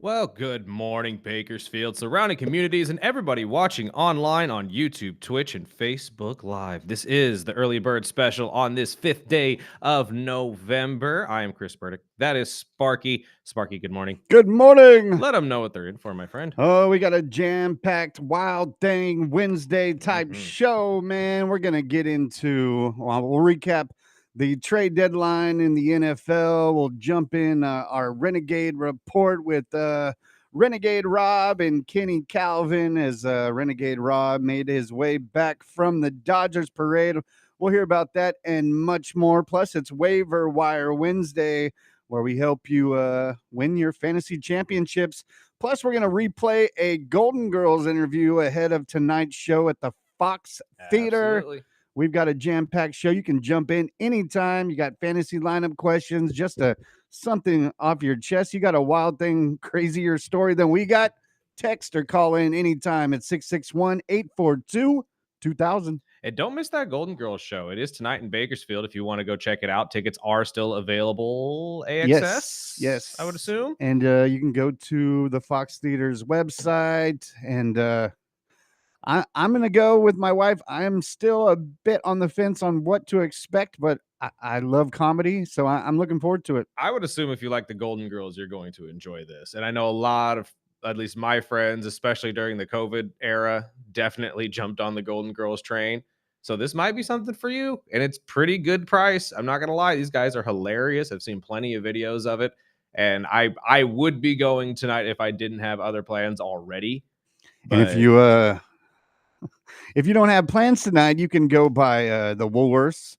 Well, good morning, Bakersfield, surrounding communities, and everybody watching online on YouTube, Twitch, and Facebook Live. This is the Early Bird Special on this 5th day of November. I am Chris Burdick. That is Sparky. Sparky, good morning. Good morning. Let them know what they're in for, my friend. Oh, we got a jam-packed Wild Thing Wednesday type show, man. We're going to get into, we'll recap the trade deadline in the NFL. We'll jump in our Renegade report with Renegade Rob and Kenny Calvin as Renegade Rob made his way back from the Dodgers parade. We'll hear about that and much more. Plus, it's Waiver Wire Wednesday, where we help you win your fantasy championships. Plus, we're going to replay a Golden Girls interview ahead of tonight's show at the Fox Theater. Absolutely. We've got a jam-packed show. You can jump in anytime. You got fantasy lineup questions, just something off your chest. You got a Wild Thing, crazier story than we got. Text or call in anytime at 661-842-2000. And don't miss that Golden Girls show. It is tonight in Bakersfield if you want to go check it out. Tickets are still available. AXS? Yes. I would assume. And you can go to the Fox Theater's website. And I'm going to go with my wife. I'm still a bit on the fence on what to expect, but I love comedy, so I'm looking forward to it. I would assume if you like the Golden Girls, you're going to enjoy this. And I know a lot of, at least my friends, especially during the COVID era, definitely jumped on the Golden Girls train. So this might be something for you, and it's pretty good price. I'm not gonna lie, these guys are hilarious. I've seen plenty of videos of it, and I would be going tonight if I didn't have other plans already. And if you don't have plans tonight, you can go by the Woolworths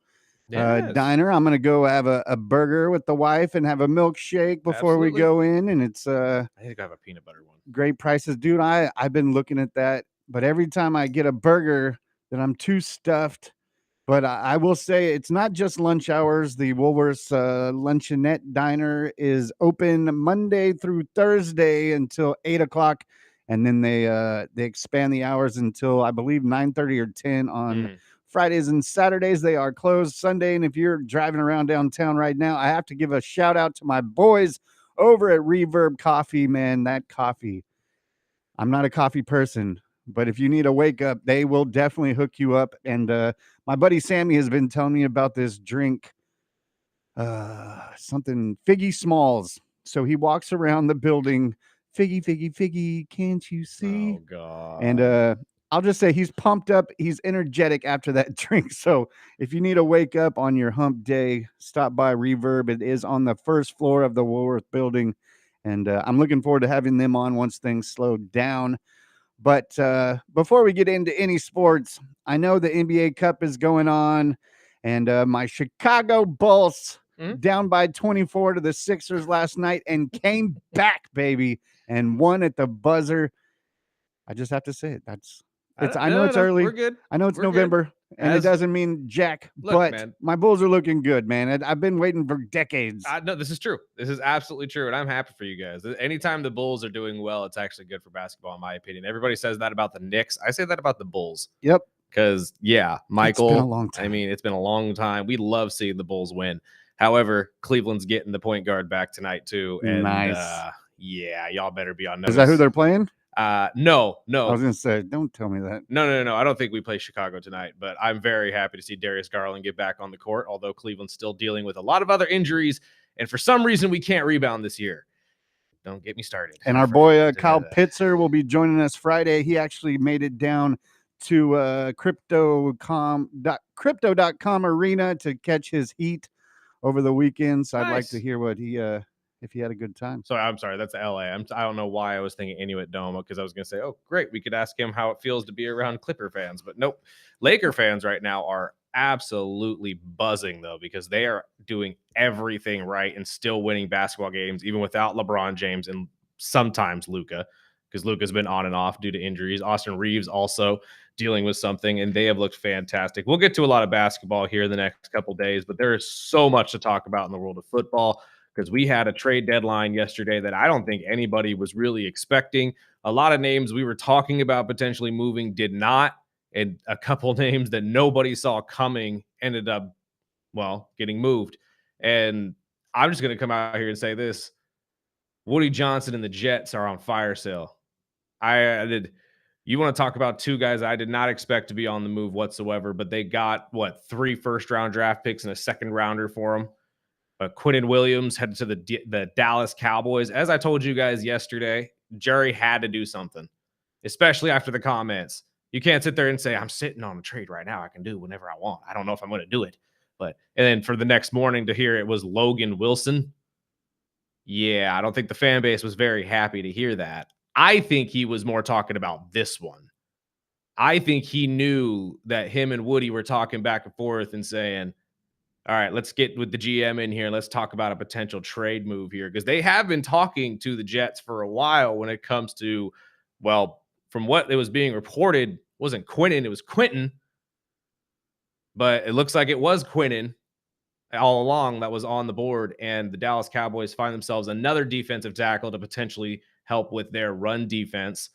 diner. I'm gonna go have a burger with the wife and have a milkshake before we go in, and it's I think I have a peanut butter one. Great prices, dude. I've been looking at that, but every time I get a burger, then I'm too stuffed. But I will say it's not just lunch hours. The Woolworths Luncheonette Diner is open Monday through Thursday until 8 o'clock. And then they expand the hours until, I believe, 9:30 or 10 on Fridays and Saturdays. They are closed Sunday. And if you're driving around downtown right now, I have to give a shout out to my boys over at Reverb Coffee, man. That coffee. I'm not a coffee person, but if you need a wake up, they will definitely hook you up. And my buddy Sammy has been telling me about this drink, something Figgy Smalls. So he walks around the building, Figgy, Figgy, Figgy, can't you see? Oh, God. And I'll just say he's pumped up. He's energetic after that drink. So if you need a wake up on your hump day, stop by Reverb. It is on the first floor of the Woolworth building. And I'm looking forward to having them on once things slow down. But before we get into any sports, I know the NBA Cup is going on, and my Chicago Bulls down by 24 to the Sixers last night and came back, baby, and won at the buzzer. I just have to say it. I know it's early. We're good. I know it's November, and it doesn't mean jack. Look, but man, my Bulls are looking good, man. I've been waiting for decades. No, this is true. This is absolutely true, and I'm happy for you guys. Anytime the Bulls are doing well, it's actually good for basketball, in my opinion. Everybody says that about the Knicks. I say that about the Bulls. Yep. Because, yeah, Michael, it's been a long time. I mean, it's been a long time. We love seeing the Bulls win. However, Cleveland's getting the point guard back tonight, too. And, nice. Yeah, y'all better be on notice. Is that who they're playing? No. I was going to say, don't tell me that. No. I don't think we play Chicago tonight, but I'm very happy to see Darius Garland get back on the court, although Cleveland's still dealing with a lot of other injuries, and for some reason we can't rebound this year. Don't get me started. And our boy Kyle Pitzer will be joining us Friday. He actually made it down to crypto.com arena to catch his heat over the weekend. So nice. I'd like to hear what if he had a good time. So I'm sorry, that's LA. I don't know why I was thinking Inuit Dome, because I was going to say, oh, great, we could ask him how it feels to be around Clipper fans. But nope. Laker fans right now are absolutely buzzing, though, because they are doing everything right and still winning basketball games, even without LeBron James and sometimes Luka, because Luka's been on and off due to injuries. Austin Reeves also dealing with something, and they have looked fantastic. We'll get to a lot of basketball here in the next couple days, but there is so much to talk about in the world of football, because we had a trade deadline yesterday that I don't think anybody was really expecting. A lot of names we were talking about potentially moving did not, and a couple names that nobody saw coming ended up, well, getting moved. And I'm just going to come out here and say this. Woody Johnson and the Jets are on fire sale. I did. You want to talk about two guys I did not expect to be on the move whatsoever, but they got 3 first-round draft picks and a second rounder for them. Quinnen Williams headed to the Dallas Cowboys. As I told you guys yesterday, Jerry had to do something, especially after the comments. You can't sit there and say, I'm sitting on a trade right now. I can do whenever I want. I don't know if I'm going to do it. And then for the next morning to hear it was Logan Wilson. Yeah, I don't think the fan base was very happy to hear that. I think he was more talking about this one. I think he knew that him and Woody were talking back and forth and saying, all right, let's get with the GM in here. Let's talk about a potential trade move here, because they have been talking to the Jets for a while when it comes to, well, from what it was being reported, it wasn't Quinnen, it was Quentin. But it looks like it was Quinnen all along that was on the board, and the Dallas Cowboys find themselves another defensive tackle to potentially help with their run defense.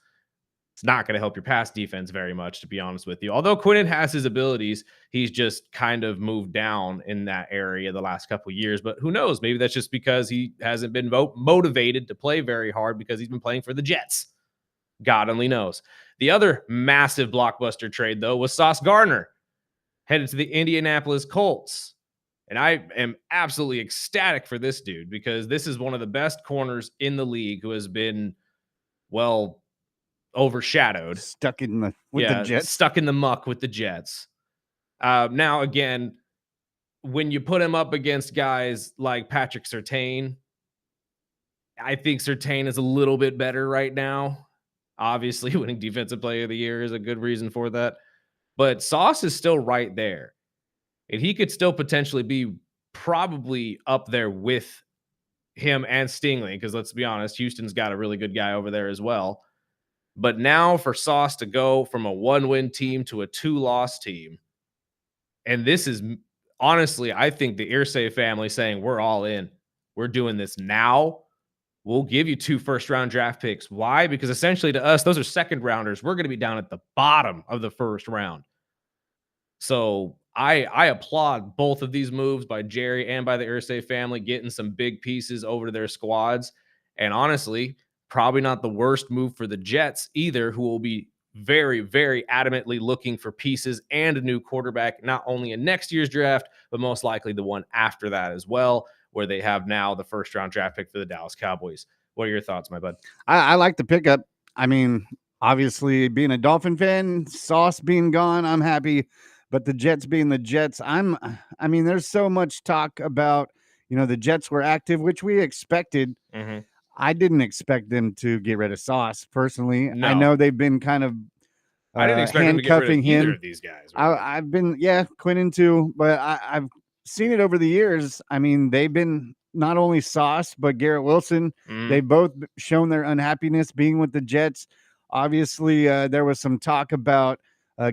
It's not going to help your pass defense very much, to be honest with you. Although Quinnen has his abilities, he's just kind of moved down in that area the last couple of years. But who knows? Maybe that's just because he hasn't been motivated to play very hard because he's been playing for the Jets. God only knows. The other massive blockbuster trade, though, was Sauce Gardner, headed to the Indianapolis Colts. And I am absolutely ecstatic for this dude, because this is one of the best corners in the league who has been, well, overshadowed. Stuck in the the Jets. Stuck in the muck with the Jets. Now, again, when you put him up against guys like Patrick Surtain, I think Surtain is a little bit better right now. Obviously, winning Defensive Player of the Year is a good reason for that. But Sauce is still right there. And he could still potentially be probably up there with him and Stingley, because let's be honest, Houston's got a really good guy over there as well. But now for Sauce to go from a 1-win team to a 2-loss team, and this is honestly, I think the Irsay family saying, we're all in. We're doing this now. We'll give you 2 first-round draft picks. Why? Because essentially to us, those are second rounders. We're going to be down at the bottom of the first round. So I applaud both of these moves by Jerry and by the Irsay family, getting some big pieces over to their squads. And honestly, probably not the worst move for the Jets either, who will be very, very adamantly looking for pieces and a new quarterback, not only in next year's draft, but most likely the one after that as well, where they have now the first-round draft pick for the Dallas Cowboys. What are your thoughts, my bud? I like the pickup. I mean, obviously, being a Dolphin fan, Sauce being gone, I'm happy. But the Jets being the Jets, I mean, there's so much talk about, the Jets were active, which we expected. Mm-hmm. I didn't expect them to get rid of Sauce personally. No. I know they've been kind of I didn't expect them to get rid of either of these guys. Really. I've been, Quinnen too, but I've seen it over the years. I mean, they've been not only Sauce, but Garrett Wilson. They've both shown their unhappiness being with the Jets. Obviously, there was some talk about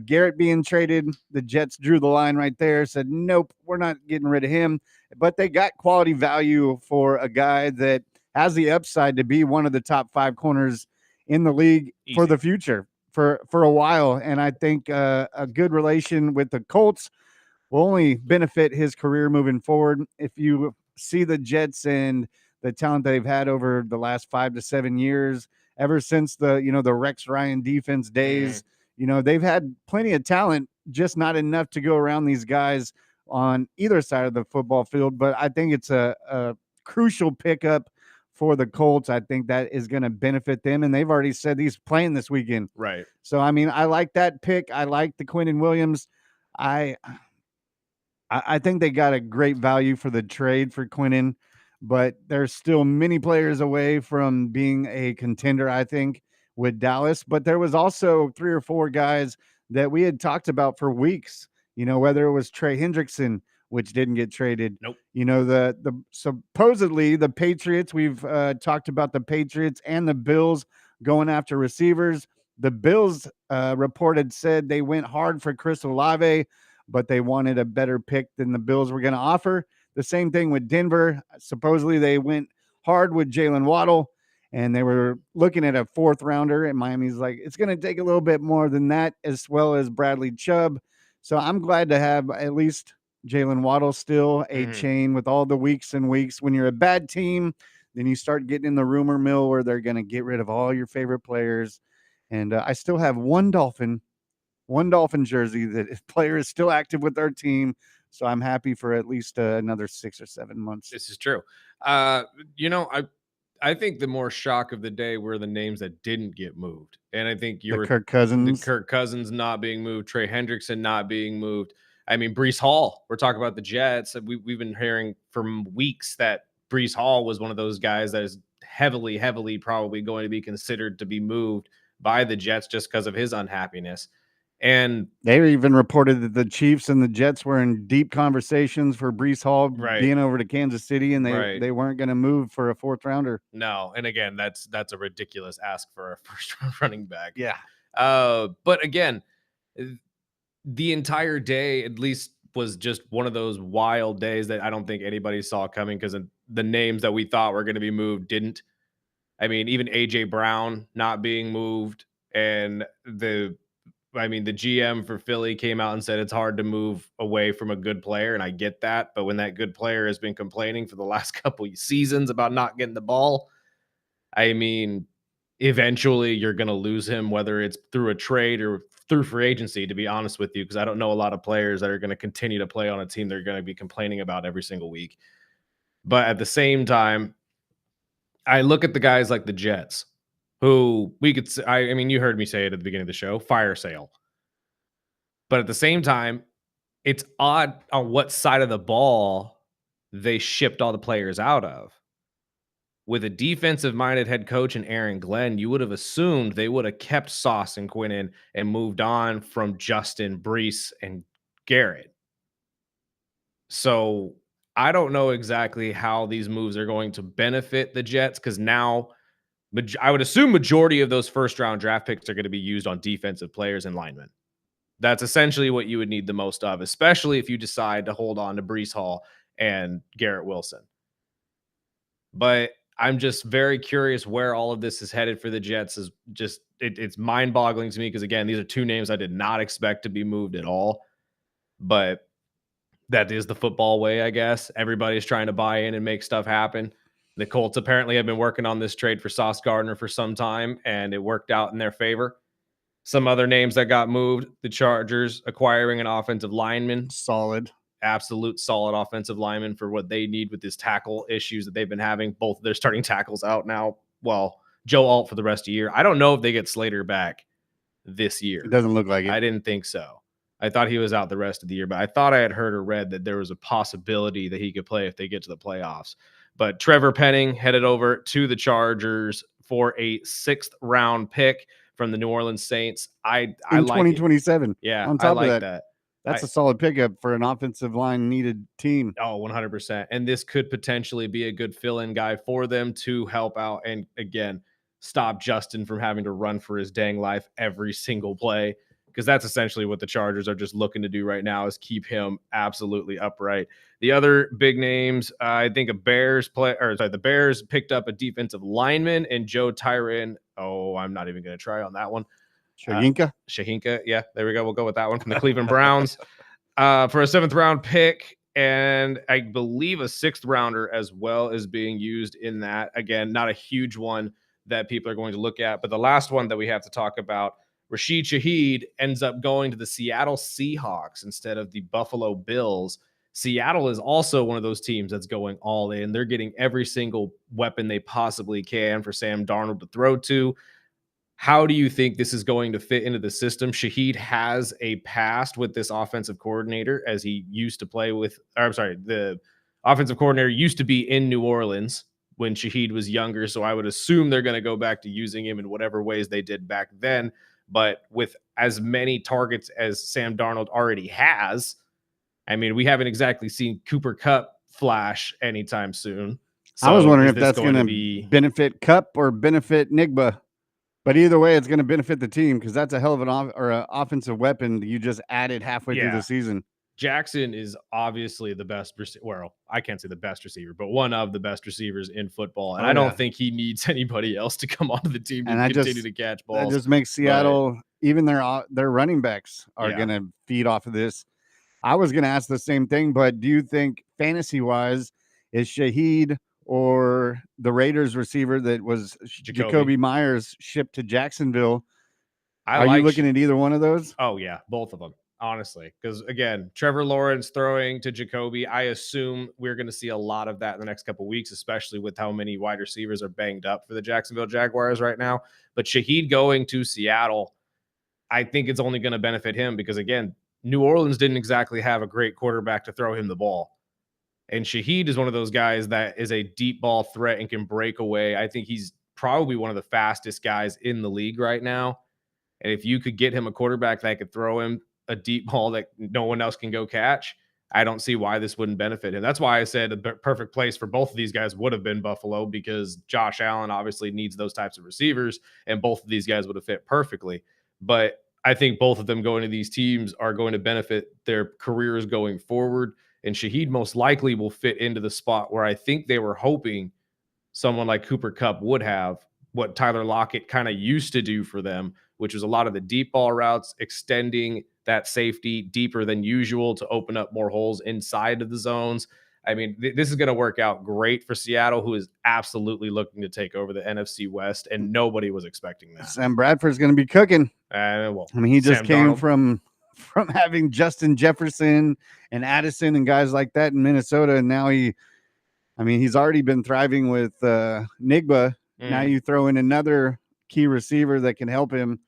Garrett being traded. The Jets drew the line right there, said, nope, we're not getting rid of him. But they got quality value for a guy that has the upside to be one of the top 5 corners in the league for the future, for a while. And I think a good relation with the Colts will only benefit his career moving forward. If you see the Jets and the talent they've had over the last 5 to 7 years, ever since the Rex Ryan defense days, they've had plenty of talent, just not enough to go around these guys on either side of the football field. But I think it's a crucial pickup for the Colts. I think that is going to benefit them. And they've already said he's playing this weekend. Right. So, I mean, I like that pick. I like the Quinnen Williams. I think they got a great value for the trade for Quinnen, but there's still many players away from being a contender, I think, with Dallas. But there was also 3 or 4 guys that we had talked about for weeks, whether it was Trey Hendrickson, which didn't get traded. Nope. The supposedly the Patriots, we've talked about the Patriots and the Bills going after receivers. The Bills said they went hard for Chris Olave, but they wanted a better pick than the Bills were going to offer. The same thing with Denver. Supposedly they went hard with Jalen Waddle, and they were looking at a 4th rounder, and Miami's like, it's going to take a little bit more than that, as well as Bradley Chubb. So I'm glad to have at least Jalen Waddle still a chain with all the weeks and weeks. When you're a bad team, then you start getting in the rumor mill where they're going to get rid of all your favorite players. And I still have one Dolphin jersey that if player is still active with our team. So I'm happy for at least another 6 or 7 months. This is true. I think the more shock of the day were the names that didn't get moved. And I think The Kirk Cousins. the Kirk Cousins not being moved, Trey Hendrickson not being moved. I mean, Breece Hall, we're talking about the Jets. We've been hearing for weeks that Breece Hall was one of those guys that is heavily, heavily probably going to be considered to be moved by the Jets just because of his unhappiness. And they even reported that the Chiefs and the Jets were in deep conversations for Breece Hall being over to Kansas City, and they weren't going to move for a 4th rounder. No, and again, that's a ridiculous ask for a first-round running back. Yeah. But again, the entire day at least was just one of those wild days that I don't think anybody saw coming because the names that we thought were going to be moved didn't. I mean, even AJ Brown not being moved, and the GM for Philly came out and said it's hard to move away from a good player, and I get that. But when that good player has been complaining for the last couple of seasons about not getting the ball, I mean, eventually you're going to lose him, whether it's through a trade or through free agency, to be honest with you, because I don't know a lot of players that are going to continue to play on a team they're going to be complaining about every single week. But at the same time, I look at the guys like the Jets, who we could say, I mean, you heard me say it at the beginning of the show, fire sale. But at the same time, it's odd on what side of the ball they shipped all the players out of. With a defensive-minded head coach and Aaron Glenn, you would have assumed they would have kept Sauce and Quinnen and moved on from Justin, Breece, and Garrett. So I don't know exactly how these moves are going to benefit the Jets because now I would assume majority of those first-round draft picks are going to be used on defensive players and linemen. That's essentially what you would need the most of, especially if you decide to hold on to Breece Hall and Garrett Wilson. But I'm just very curious where all of this is headed for the Jets. Is just it's mind-boggling to me because, again, these are two names I did not expect to be moved at all. But that is the football way, I guess. Everybody's trying to buy in and make stuff happen. The Colts apparently have been working on this trade for Sauce Gardner for some time, and it worked out in their favor. Some other names that got moved, the Chargers acquiring an offensive lineman. Absolute solid offensive lineman for what they need with this tackle issues that they've been having. Both of their starting tackles out now. Well, Joe Alt for the rest of the year. I don't know if they get Slater back this year. It doesn't look like it. I didn't think so. I thought he was out the rest of the year, but I thought I had heard or read that there was a possibility that he could play if they get to the playoffs. But Trevor Penning headed over to the Chargers for a 6th round pick from the New Orleans Saints. I like 2027. Yeah, on top I like of that. That's a solid pickup for an offensive line needed team. Oh, 100%. And this could potentially be a good fill-in guy for them to help out and, again, stop Justin from having to run for his dang life every single play, because that's essentially what the Chargers are just looking to do right now, is keep him absolutely upright. The other big names, I think the Bears picked up a defensive lineman and Joe Tyron. Oh, I'm not even going to try on that one. Shahinka. Yeah, there we go. We'll go with that one from the Cleveland Browns for a 7th round pick. And I believe a 6th rounder as well is being used in that. Again, not a huge one that people are going to look at. But the last one that we have to talk about, Rashid Shaheed ends up going to the Seattle Seahawks instead of the Buffalo Bills. Seattle is also one of those teams that's going all in. They're getting every single weapon they possibly can for Sam Darnold to throw to. How do you think this is going to fit into the system? Shaheed has a past with this offensive coordinator, as he used to play with, the offensive coordinator used to be in New Orleans when Shaheed was younger. So I would assume they're going to go back to using him in whatever ways they did back then. But with as many targets as Sam Darnold already has, I mean, we haven't exactly seen Cooper Kupp flash anytime soon. So I was wondering if that's going to benefit Kupp or benefit Nigba. But either way, it's going to benefit the team because that's a hell of an offensive weapon that you just added halfway through the season. Jackson is obviously the best receiver. Well, I can't say the best receiver, but one of the best receivers in football. And I don't think he needs anybody else to come onto the team to continue to catch balls. That just makes Seattle, even their running backs are going to feed off of this. I was going to ask the same thing, but do you think fantasy-wise, is Shaheed or the Raiders receiver that was Jacoby Myers shipped to Jacksonville. Are you looking at either one of those? Oh, yeah, both of them, honestly. Because, again, Trevor Lawrence throwing to Jacoby, I assume we're going to see a lot of that in the next couple of weeks, especially with how many wide receivers are banged up for the Jacksonville Jaguars right now. But Shaheed going to Seattle, I think it's only going to benefit him because, again, New Orleans didn't exactly have a great quarterback to throw him the ball. And Shaheed is one of those guys that is a deep ball threat and can break away. I think he's probably one of the fastest guys in the league right now. And if you could get him a quarterback that could throw him a deep ball that no one else can go catch, I don't see why this wouldn't benefit him. That's why I said a perfect place for both of these guys would have been Buffalo, because Josh Allen obviously needs those types of receivers, and both of these guys would have fit perfectly. But I think both of them going to these teams are going to benefit their careers going forward. And Shaheed most likely will fit into the spot where I think they were hoping someone like Cooper Kupp would have, what Tyler Lockett kind of used to do for them, which was a lot of the deep ball routes, extending that safety deeper than usual to open up more holes inside of the zones. I mean, this is going to work out great for Seattle, who is absolutely looking to take over the NFC West, and nobody was expecting that. Sam Bradford's going to be cooking. Well, I mean, he just came from having Justin Jefferson and Addison and guys like that in Minnesota, and now he's already been thriving with Nigba. Now you throw in another key receiver that can help him.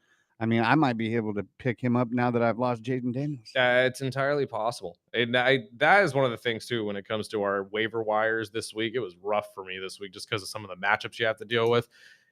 I mean, I might be able to pick him up now that I've lost Jaden Daniels. It's entirely possible. And that is one of the things, too, when it comes to our waiver wires this week. It was rough for me this week just because of some of the matchups you have to deal with.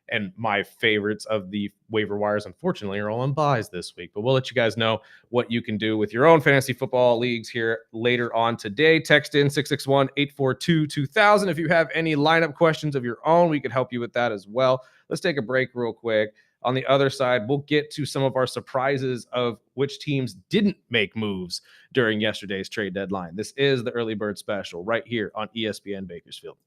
And my favorites of the waiver wires, unfortunately, are all on buys this week. But we'll let you guys know what you can do with your own fantasy football leagues here later on today. Text in 661-842-2000. If you have any lineup questions of your own, we could help you with that as well. Let's take a break real quick. On the other side, we'll get to some of our surprises of which teams didn't make moves during yesterday's trade deadline. This is the Early Bird Special right here on ESPN Bakersfield.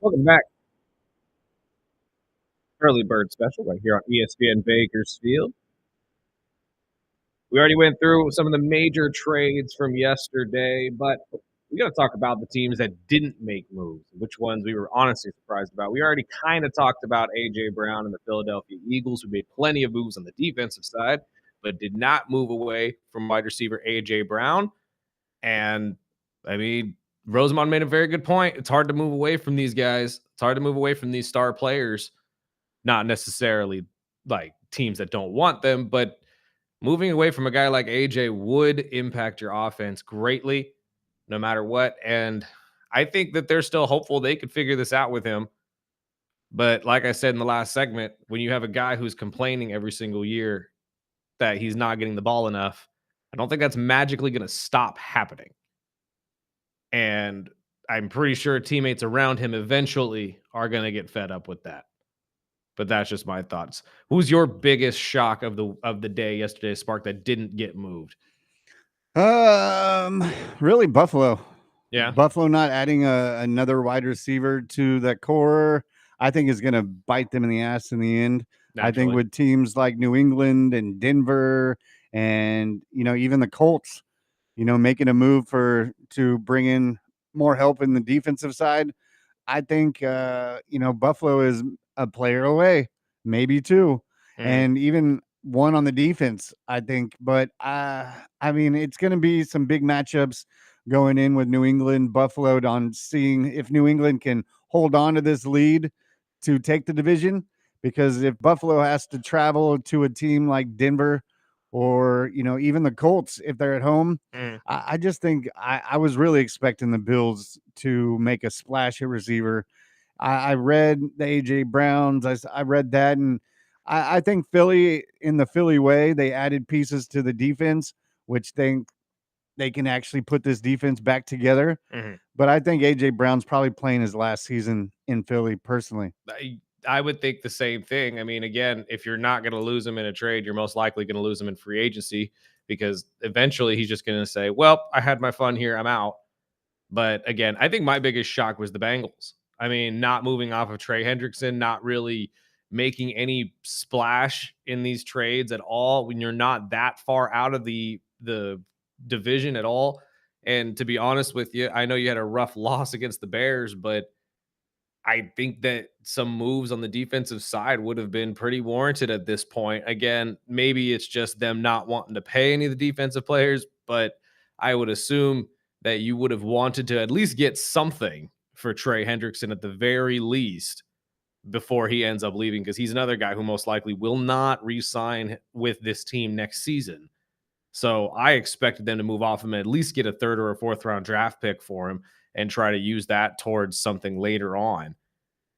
Welcome back. Early bird special right here on ESPN Bakersfield. We already went through some of the major trades from yesterday, but we got to talk about the teams that didn't make moves, which ones we were honestly surprised about. We already kind of talked about A.J. Brown and the Philadelphia Eagles, who made plenty of moves on the defensive side, but did not move away from wide receiver A.J. Brown. And I mean, Rosemont made a very good point. It's hard to move away from these guys. It's hard to move away from these star players, not necessarily like teams that don't want them, but moving away from a guy like AJ would impact your offense greatly, no matter what. And I think that they're still hopeful they could figure this out with him. But like I said in the last segment, when you have a guy who's complaining every single year that he's not getting the ball enough, I don't think that's magically going to stop happening. And I'm pretty sure teammates around him eventually are going to get fed up with that. But that's just my thoughts. Who's your biggest shock of the day yesterday, Spark, that didn't get moved? Really Buffalo. Yeah. Buffalo not adding another wide receiver to that core, I think is going to bite them in the ass in the end. I think with teams like New England and Denver and, even the Colts, making a move to bring in more help in the defensive side, I think, Buffalo is a player away, maybe two, and even one on the defense, I think. But I mean, it's going to be some big matchups going in with New England, Buffalo, on seeing if New England can hold on to this lead to take the division. Because if Buffalo has to travel to a team like Denver or, even the Colts, if they're at home, I just think I was really expecting the Bills to make a splash at receiver. I read the A.J. Browns. I read that, and I think Philly, in the Philly way, they added pieces to the defense, which they can actually put this defense back together. But I think A.J. Brown's probably playing his last season in Philly, personally. I would think the same thing. I mean, again, if you're not going to lose him in a trade, you're most likely going to lose him in free agency, because eventually he's just going to say, well, I had my fun here, I'm out. But again, I think my biggest shock was the Bengals. I mean, not moving off of Trey Hendrickson, not really making any splash in these trades at all when you're not that far out of the division at all. And to be honest with you, I know you had a rough loss against the Bears, but I think that some moves on the defensive side would have been pretty warranted at this point. Again, maybe it's just them not wanting to pay any of the defensive players, but I would assume that you would have wanted to at least get something for Trey Hendrickson at the very least before he ends up leaving, because he's another guy who most likely will not re-sign with this team next season. So I expected them to move off him and at least get a third or a fourth round draft pick for him and try to use that towards something later on.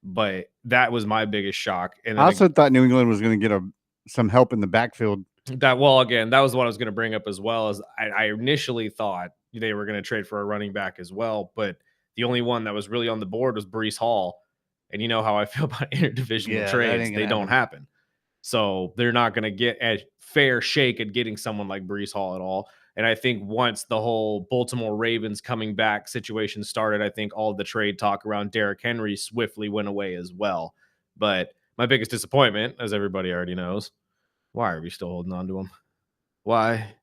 But that was my biggest shock. And I also thought New England was going to get some help in the backfield. That was what I was going to bring up as well. As I initially thought they were going to trade for a running back as well, but the only one that was really on the board was Breece Hall. And you know how I feel about interdivisional trades. They don't happen. So they're not going to get a fair shake at getting someone like Breece Hall at all. And I think once the whole Baltimore Ravens coming back situation started, I think all of the trade talk around Derrick Henry swiftly went away as well. But my biggest disappointment, as everybody already knows, why are we still holding on to him? Why?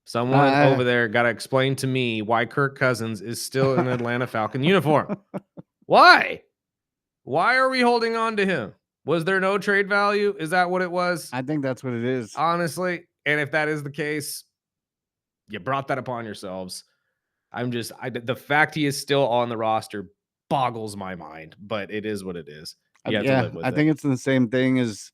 Someone over there got to explain to me why Kirk Cousins is still in an Atlanta Falcon uniform. Why? Why are we holding on to him? Was there no trade value? Is that what it was? I think that's what it is. Honestly. And if that is the case, you brought that upon yourselves. The fact he is still on the roster boggles my mind, but it is what it is. You have to live with I think it's the same thing as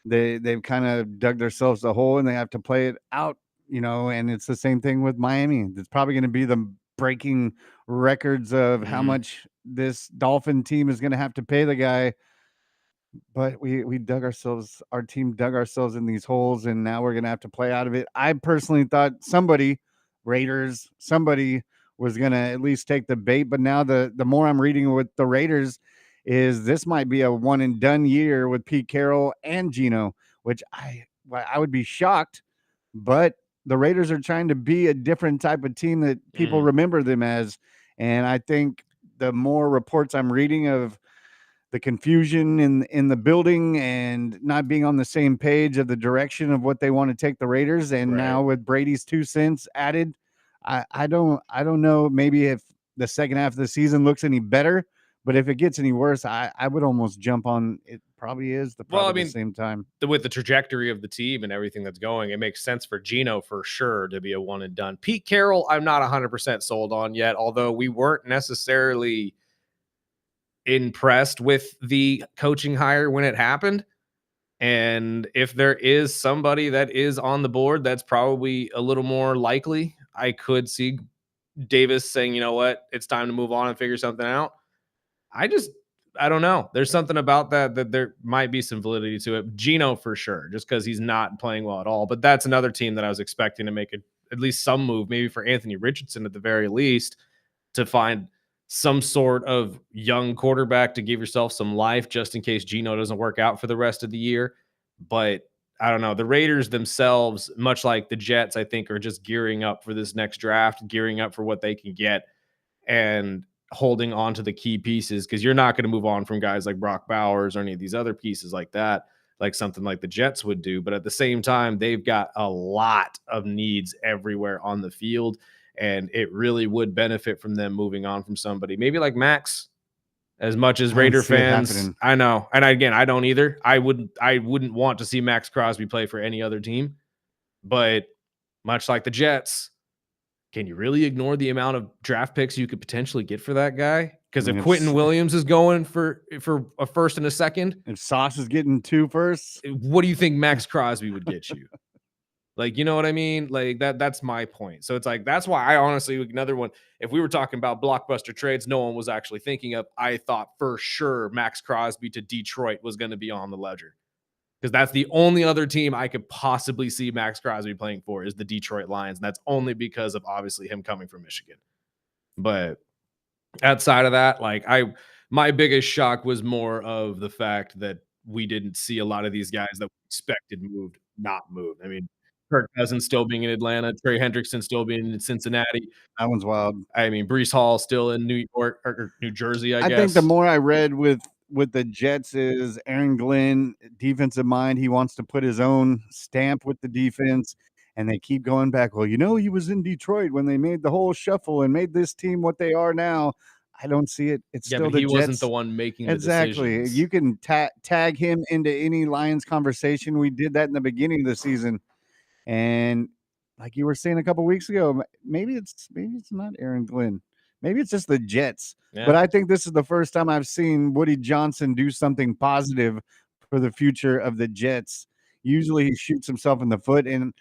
they've kind of dug themselves a hole and they have to play it out, and it's the same thing with Miami. It's probably going to be the breaking records of how much this Dolphin team is going to have to pay the guy. But our team dug ourselves in these holes, and now we're going to have to play out of it. I personally thought somebody was going to at least take the bait. But now the more I'm reading with the Raiders is this might be a one and done year with Pete Carroll and Geno, which I would be shocked. But the Raiders are trying to be a different type of team that people remember them as. And I think the more reports I'm reading of the confusion in the building and not being on the same page of the direction of what they want to take the Raiders. And Right. now with Brady's 2 cents added, I don't know maybe if the second half of the season looks any better, but if it gets any worse, I would almost jump on it. Probably is the Well, I probably the mean, same time. with the trajectory of the team and everything that's going, it makes sense for Gino for sure to be a one and done. Pete Carroll, I'm not 100% sold on yet, although we weren't necessarily impressed with the coaching hire when it happened. And if there is somebody that is on the board that's probably a little more likely, I could see Davis saying, you know what, it's time to move on and figure something out. I just, I don't know. There's something about that there might be some validity to it. Gino for sure, just because he's not playing well at all. But that's another team that I was expecting to make at least some move, maybe for Anthony Richardson at the very least, to find some sort of young quarterback to give yourself some life just in case Gino doesn't work out for the rest of the year. But I don't know. The Raiders themselves, much like the Jets, I think, are just gearing up for this next draft, gearing up for what they can get, and holding on to the key pieces because you're not going to move on from guys like Brock Bowers or any of these other pieces like that, like something like the Jets would do. But at the same time, they've got a lot of needs everywhere on the field. And it really would benefit from them moving on from somebody, maybe like Max. As much as I don't Raider see it fans, happening. I know, and again, I don't either. I wouldn't want to see Max Crosby play for any other team. But much like the Jets, can you really ignore the amount of draft picks you could potentially get for that guy? I Because if mean, Quentin Williams is going for a first and a second, if Sauce is getting two firsts, what do you think Max Crosby would get you? Like, you know what I mean? Like that's my point. So it's like that's why I honestly another one. If we were talking about blockbuster trades, no one was actually thinking of. I thought for sure Max Crosby to Detroit was going to be on the ledger because that's the only other team I could possibly see Max Crosby playing for is the Detroit Lions, and that's only because of obviously him coming from Michigan. But outside of that, like my biggest shock was more of the fact that we didn't see a lot of these guys that we expected moved, not moved. I mean, Kirk Cousins still being in Atlanta, Trey Hendrickson still being in Cincinnati. that one's wild. I mean, Brees Hall still in New York or New Jersey, I I think the guess. more I read with the Jets is Aaron Glenn, defensive mind. He wants to put his own stamp with the defense, and they keep going back. Well, he was in Detroit when they made the whole shuffle and made this team what they are now. I don't see it. It's Yeah, still but the he wasn't the Jets. one making the Exactly. decisions. You can tag him into any Lions conversation. We did that in the beginning of the season. And like you were saying a couple weeks ago, maybe it's not Aaron Glenn. Maybe it's just the Jets. Yeah, But I think this is the first time I've seen Woody Johnson do something positive for the future of the Jets. Usually he shoots himself in the foot. And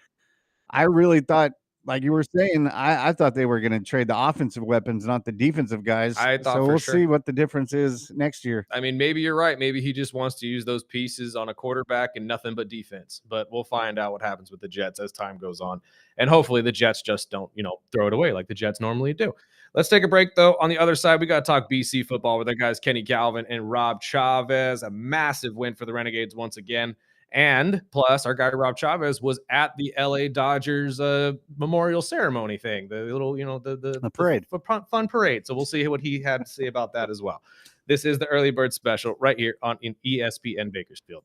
I really thought, like you were saying, I thought they were going to trade the offensive weapons, not the defensive guys. I thought So for we'll see sure. what the difference is next year. I mean, maybe you're right. Maybe he just wants to use those pieces on a quarterback and nothing but defense. But we'll find out what happens with the Jets as time goes on. And hopefully the Jets just don't, throw it away like the Jets normally do. Let's take a break, though. On the other side, we got to talk BC football with our guys Kenny Calvin and Rob Chavez. A massive win for the Renegades once again. And plus, our guy Rob Chavez was at the LA Dodgers memorial ceremony thing, the little, A the parade. fun parade. So we'll see what he had to say about that as well. This is the early bird special right here on in ESPN Bakersfield.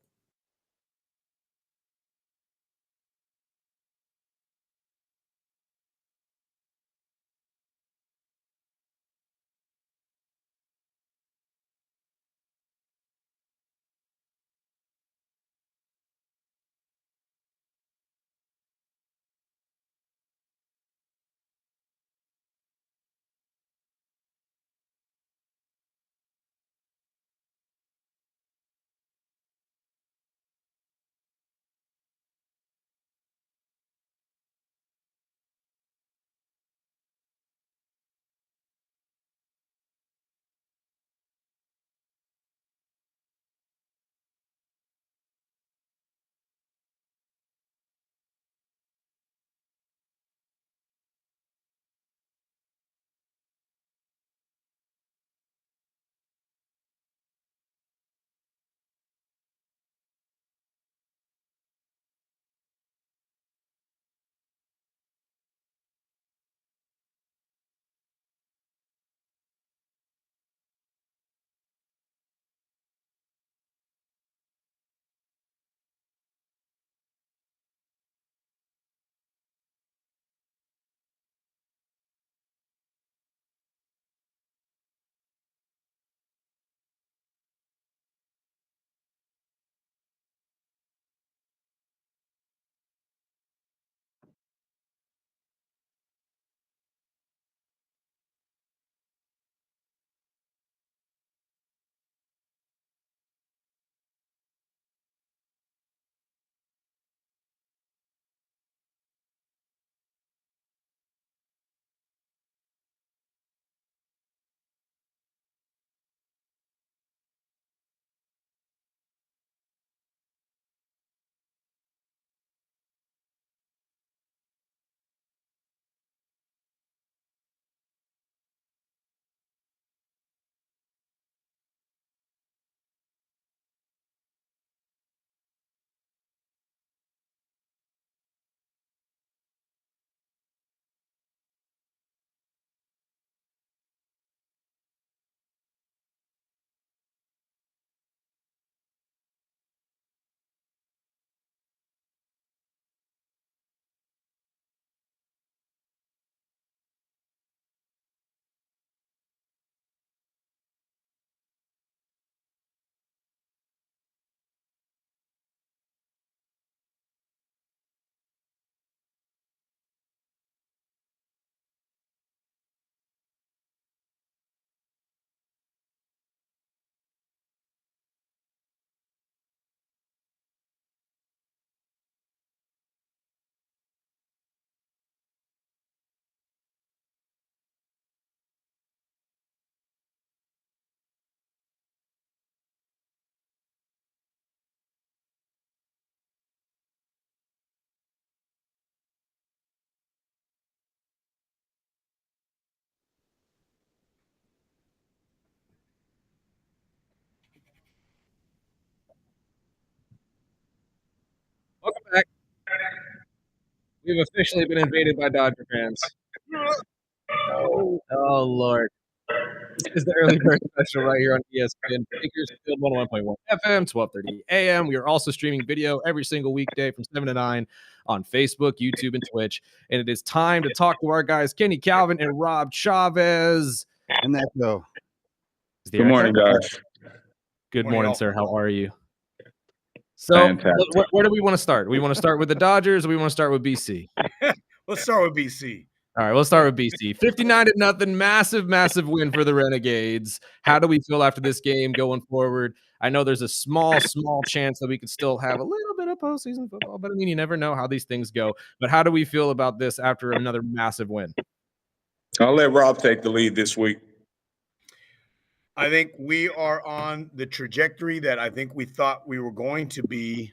We've officially been invaded by Dodger fans. Oh Lord. This is the early bird special right here on ESPN Bakersfield 101.1 FM, 12:30 a.m. We are also streaming video every single weekday from 7 to 9 on Facebook, YouTube, and Twitch. And it is time to talk to our guys, Kenny, Calvin, and Rob Chavez. And that go. Good morning, guys. Good morning, sir. How are you? So, where do we want to start? We want to start with the Dodgers, or we want to start with BC? Let's start with BC. All right, we'll start with BC. 59-0, massive win for the Renegades. How do we feel after this game going forward? I know there's a small chance that we could still have a little bit of postseason football, but I mean, you never know how these things go. But how do we feel about this after another massive win? I'll let Rob take the lead this week. I think we are on the trajectory that I think we thought we were going to be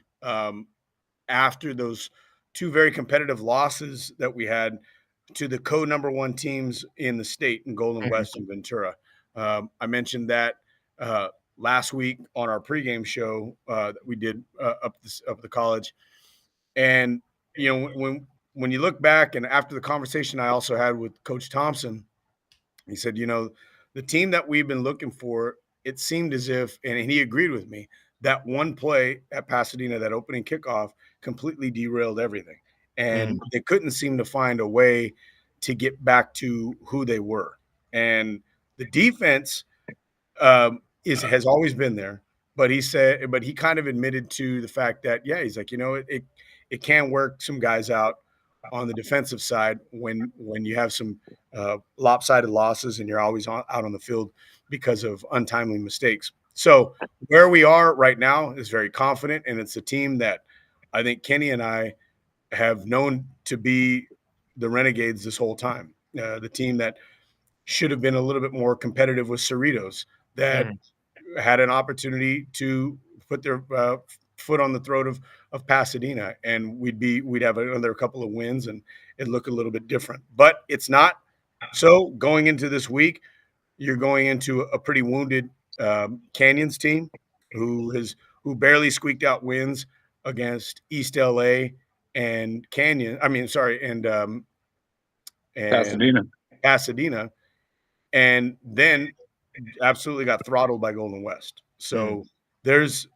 after those two very competitive losses that we had to the number one teams in the state in Golden West and Ventura. I mentioned that last week on our pregame show that we did up the college. And, you know, when you look back and after the conversation I also had with Coach Thompson, he said, you know, the team that we've been looking for, it seemed as if, and he agreed with me, that one play at Pasadena, that opening kickoff, completely derailed everything. And they couldn't seem to find a way to get back to who they were. And the defense has always been there. But he kind of admitted to the fact that, yeah, he's like, you know, it can work some guys out on the defensive side when you have some lopsided losses and you're always out on the field because of untimely mistakes. So where we are right now is very confident, and it's a team that I think Kenny and I have known to be the Renegades this whole time. The team that should have been a little bit more competitive with Cerritos, that had an opportunity to put their foot on the throat of Pasadena, and we'd have another couple of wins and it'd look a little bit different. But it's not. So going into this week, you're going into a pretty wounded Canyons team who barely squeaked out wins against East LA and Pasadena, and then absolutely got throttled by Golden West. So there's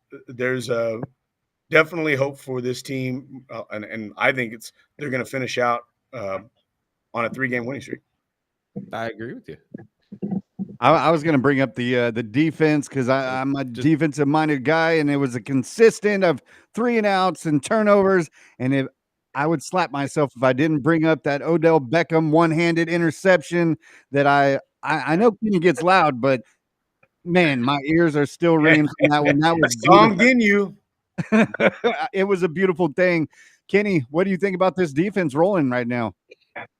definitely hope for this team, and I think they're going to finish out on a 3-game winning streak. I agree with you. I was going to bring up the defense because I'm a defensive-minded guy, and it was a consistent of 3-and-outs and turnovers. And I would slap myself if I didn't bring up that Odell Beckham one-handed interception that I know Kenny gets loud, but man, my ears are still ringing from that one. That was I'm getting you. It was a beautiful thing. Kenny, what do you think about this defense rolling right now?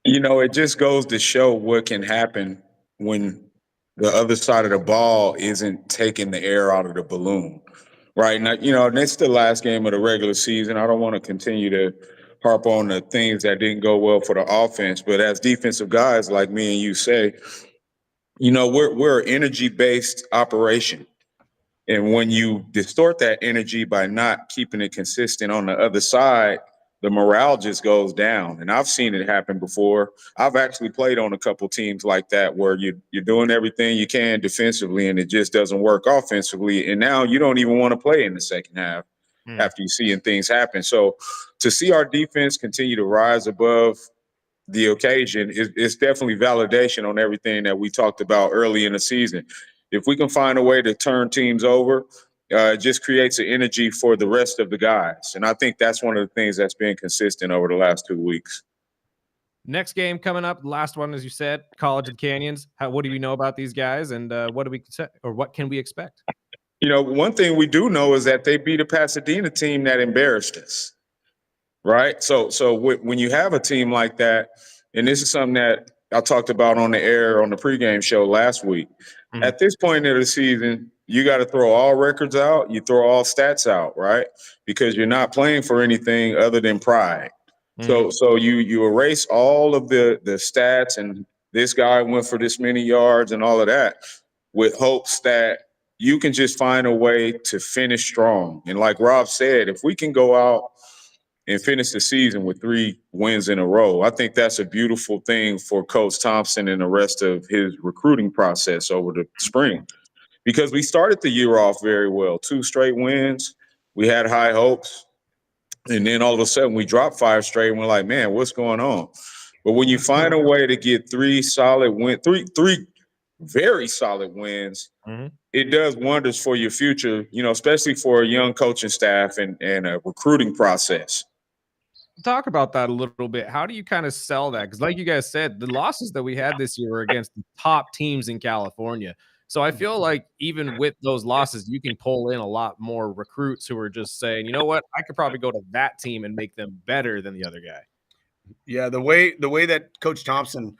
You know, it just goes to show what can happen when the other side of the ball isn't taking the air out of the balloon. Right now, you know, and it's the last game of the regular season. I don't want to continue to harp on the things that didn't go well for the offense, but as defensive guys like me and you say, you know, we're an energy-based operation. And when you distort that energy by not keeping it consistent on the other side, the morale just goes down. And I've seen it happen before. I've actually played on a couple teams like that where you're doing everything you can defensively and it just doesn't work offensively. And now you don't even want to play in the second half after you're seeing things happen. So to see our defense continue to rise above the occasion is definitely validation on everything that we talked about early in the season. If we can find a way to turn teams over, it just creates an energy for the rest of the guys. And I think that's one of the things that's been consistent over the last 2 weeks. Next game coming up, last one, as you said, College of Canyons. What do we know about these guys, and what can we expect? You know, one thing we do know is that they beat a Pasadena team that embarrassed us, right? So when you have a team like that, and this is something that I talked about on the air on the pregame show last week, at this point of the season, you got to throw all records out. You throw all stats out, right? Because you're not playing for anything other than pride. So you erase all of the stats and this guy went for this many yards and all of that with hopes that you can just find a way to finish strong. And like Rob said, if we can go out and finish the season with 3 wins in a row. I think that's a beautiful thing for Coach Thompson and the rest of his recruiting process over the spring, because we started the year off very well, 2 straight wins. We had high hopes. And then all of a sudden we dropped 5 straight and we're like, man, what's going on? But when you find a way to get 3 solid wins, three very solid wins, it does wonders for your future, especially for a young coaching staff and a recruiting process. Talk about that a little bit. How do you kind of sell that? Because like you guys said, the losses that we had this year were against the top teams in California. So I feel like even with those losses, you can pull in a lot more recruits who are just saying, you know what, I could probably go to that team and make them better than the other guy. Yeah, the way that Coach Thompson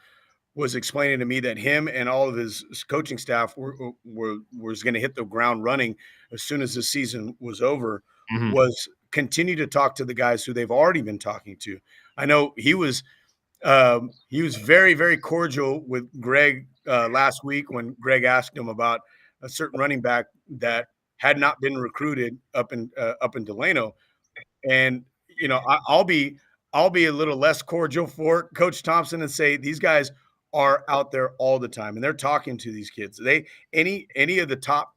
was explaining to me that him and all of his coaching staff was going to hit the ground running as soon as the season was over, was continue to talk to the guys who they've already been talking to. I know he was very, very cordial with Greg last week when Greg asked him about a certain running back that had not been recruited up in Delano, and I'll be a little less cordial for Coach Thompson and say these guys are out there all the time and they're talking to these kids. Any of the top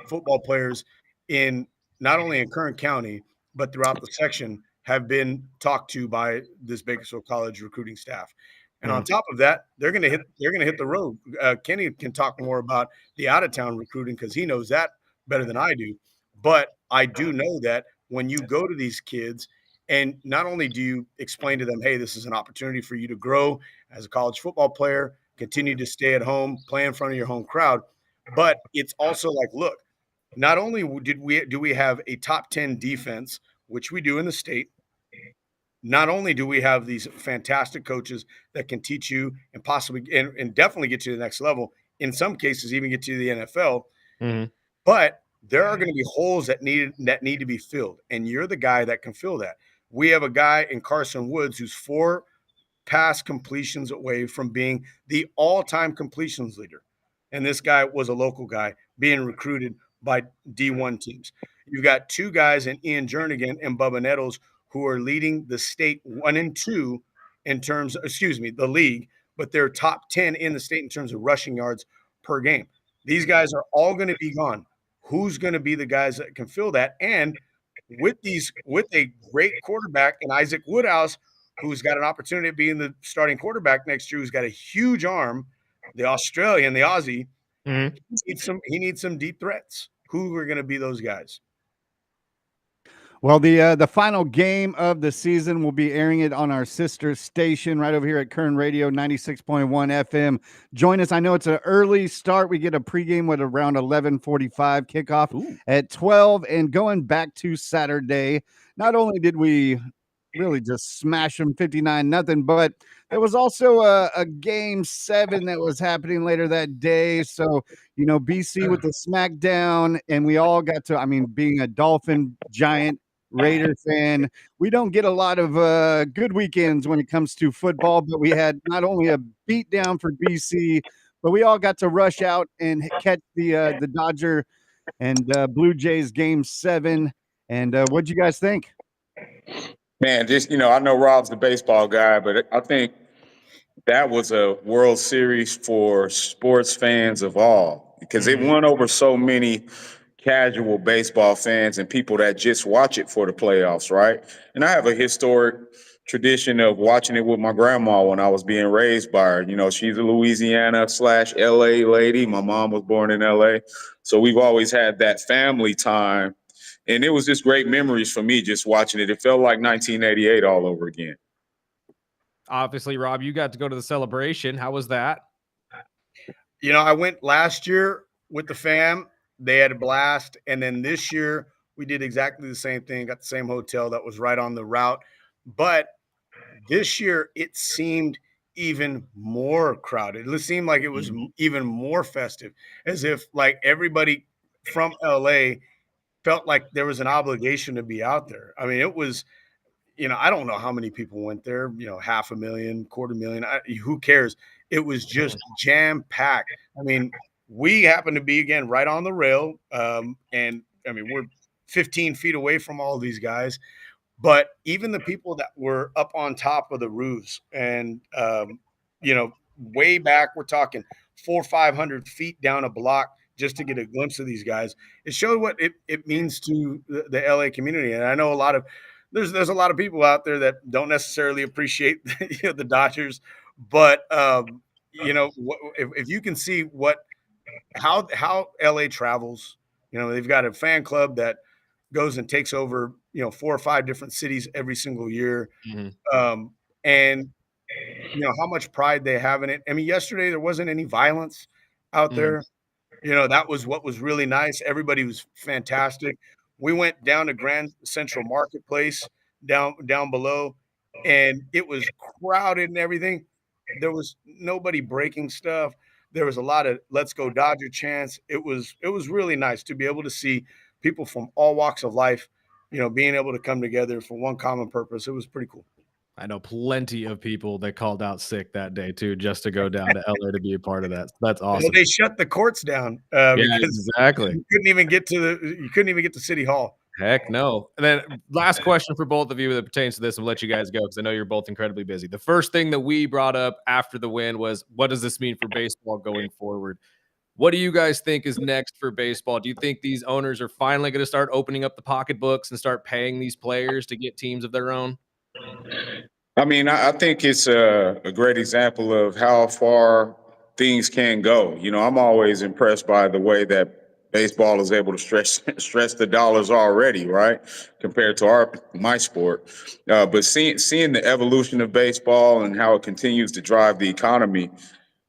football players in not only in Kern County but throughout the section have been talked to by this Bakersfield College recruiting staff. And on top of that, they're going to hit the road. Kenny can talk more about the out of town recruiting because he knows that better than I do. But I do know that when you go to these kids, and not only do you explain to them, hey, this is an opportunity for you to grow as a college football player, continue to stay at home, play in front of your home crowd, but it's also like, look, not only do we have a top 10 defense, which we do in the state, not only do we have these fantastic coaches that can teach you and possibly and definitely get you to the next level, in some cases even get you to the NFL, but there are going to be holes that need to be filled, and you're the guy that can fill that. We have a guy in Carson Woods who's 4 pass completions away from being the all-time completions leader, and this guy was a local guy being recruited by D1 teams. You've got 2 guys in Ian Jernigan and Bubba Nettles who are leading the state 1 and 2 in terms, the league, but they're top 10 in the state in terms of rushing yards per game. These guys are all going to be gone. Who's going to be the guys that can fill that? And with a great quarterback in Isaac Woodhouse, who's got an opportunity of being the starting quarterback next year, who's got a huge arm, the Australian, the Aussie, he needs some deep threats. Who are going to be those guys? Well, the final game of the season will be airing it on our sister station right over here at Kern Radio 96.1 FM. Join us. I know it's an early start. We get a pregame with around 11:45, kickoff at 12. And going back to Saturday, not only did we really just smash them 59-0, but there was also a game 7 that was happening later that day. So, BC with the smackdown, and we all got to, being a Dolphin Giant Raider fan, we don't get a lot of good weekends when it comes to football, but we had not only a beat down for BC, but we all got to rush out and catch the Dodger and Blue Jays game 7. And what'd you guys think? Man, I know Rob's the baseball guy, but I think that was a World Series for sports fans of all, because it won over so many casual baseball fans and people that just watch it for the playoffs, right? And I have a historic tradition of watching it with my grandma when I was being raised by her. She's a Louisiana/LA lady. My mom was born in LA. So we've always had that family time. And it was just great memories for me just watching it. It felt like 1988 all over again. Obviously, Rob, you got to go to the celebration. How was that? I went last year with the fam. They had a blast. And then this year, we did exactly the same thing, got the same hotel that was right on the route. But this year, it seemed even more crowded. It seemed like it was even more festive, as if like everybody from LA felt like there was an obligation to be out there. It was, I don't know how many people went there, 500,000, 250,000, who cares? It was just jam-packed. We happened to be, again, right on the rail. And we're 15 feet away from all these guys. But even the people that were up on top of the roofs and, way back, we're talking 400 or 500 feet down a block just to get a glimpse of these guys. It showed what it means to the LA community. And I know there's a lot of people out there that don't necessarily appreciate the Dodgers, but if you can see how LA travels, they've got a fan club that goes and takes over 4 or 5 different cities every single year, Mhm. and how much pride they have in it. I mean, yesterday there wasn't any violence out Mhm. there. That was what was really nice. Everybody was fantastic. We went down to Grand Central Marketplace down below, and it was crowded and everything. There was nobody breaking stuff. There was a lot of "Let's go Dodger" chants. It was really nice to be able to see people from all walks of life, being able to come together for one common purpose. It was pretty cool. I know plenty of people that called out sick that day too, just to go down to LA to be a part of that. That's Well, awesome. they shut the courts down, Yeah, because exactly. you couldn't even get to City Hall. Heck no. And then last question for both of you that pertains to this, and let you guys go because I know you're both incredibly busy. The first thing that we brought up after the win was, what does this mean for baseball going forward? What do you guys think is next for baseball? Do you think these owners are finally going to start opening up the pocketbooks and start paying these players to get teams of their own? I mean, I think it's a great example of how far things can go. I'm always impressed by the way that baseball is able to stretch the dollars already, right, compared to my sport. But seeing the evolution of baseball and how it continues to drive the economy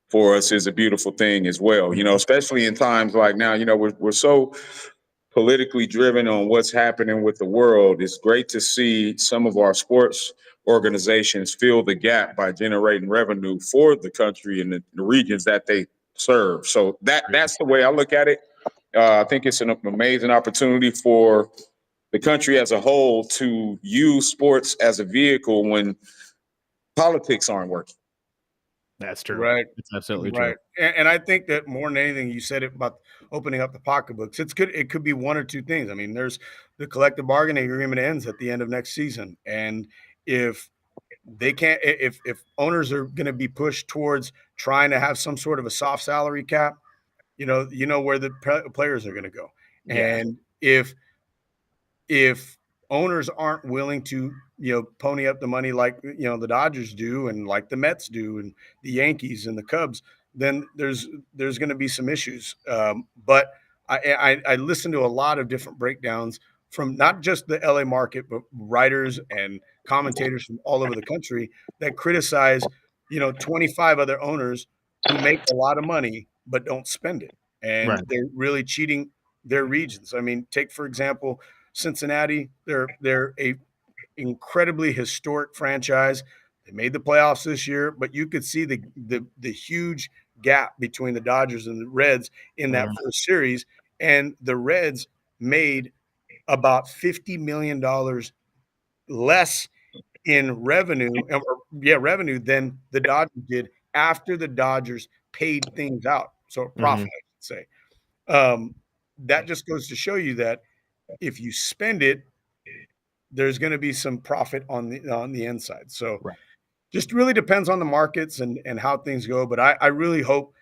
for us is a beautiful thing as well. Especially in times like now. We're so politically driven on what's happening with the world. It's great to see some of our sports organizations fill the gap by generating revenue for the country and the regions that they serve. So that's the way I look at it. I think it's an amazing opportunity for the country as a whole to use sports as a vehicle when politics aren't working. That's true. Right. It's absolutely true. Right. And I think that more than anything, you said it about opening up the pocketbooks. It could be one or two things. I mean, there's the collective bargaining agreement ends at the end of next season. And if they can't if owners are going to be pushed towards trying to have some sort of a soft salary cap, where the players are going to go. Yeah. And if owners aren't willing to pony up the money like the Dodgers do and like the Mets do and the Yankees and the Cubs, then there's going to be some issues. But I listened to a lot of different breakdowns from not just the LA market, but writers and commentators from all over the country that criticize 25 other owners who make a lot of money but don't spend it, and Right. they're really cheating their regions. I mean, take for example Cincinnati. They're a incredibly historic franchise. They made the playoffs this year, but you could see the huge gap between the Dodgers and the Reds in that Mhm. first series, and the Reds made about $50 million less in revenue than the Dodgers did after the Dodgers paid things out. So Mhm. profit, I should say. Um, that just goes to show you that if you spend it, there's going to be some profit on the inside. So Right. just really depends on the markets and how things go. But I really hope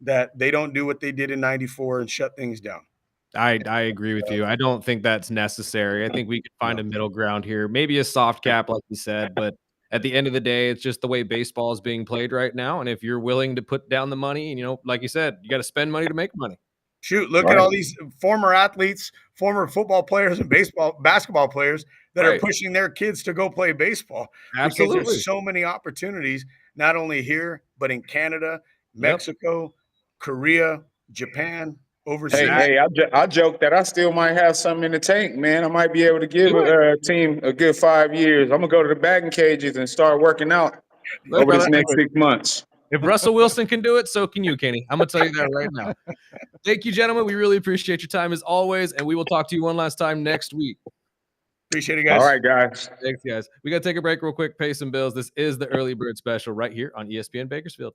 that they don't do what they did in '94 and shut things down. I agree with you. I don't think that's necessary. I think we could find No. a middle ground here. Maybe a soft cap, like you said, but at the end of the day, it's just the way baseball is being played right now. And if you're willing to put down the money, and like you said, you got to spend money to make money. Shoot, look at Right. all these former athletes, former football players and basketball players that are Right. pushing their kids to go play baseball because Absolutely. there's so many opportunities, not only here, but in Canada, Yep. Mexico, Korea, Japan, Hey, overseas. Exactly. hey, I joke that I still might have something in the tank, man. I might be able to give Do it. a team a good 5 years. I'm gonna go to the batting cages and start working out Look, over brother, this next 6 months. if Russell Wilson can do it, so can you, Kenny. I'm gonna tell you that right now. Thank you, gentlemen. We really appreciate your time as always, and we will talk to you one last time next week. Appreciate it, All guys. right, guys. Thanks, guys. We got to take a break real quick, pay some bills. This is the Early Bird Special right here on ESPN Bakersfield.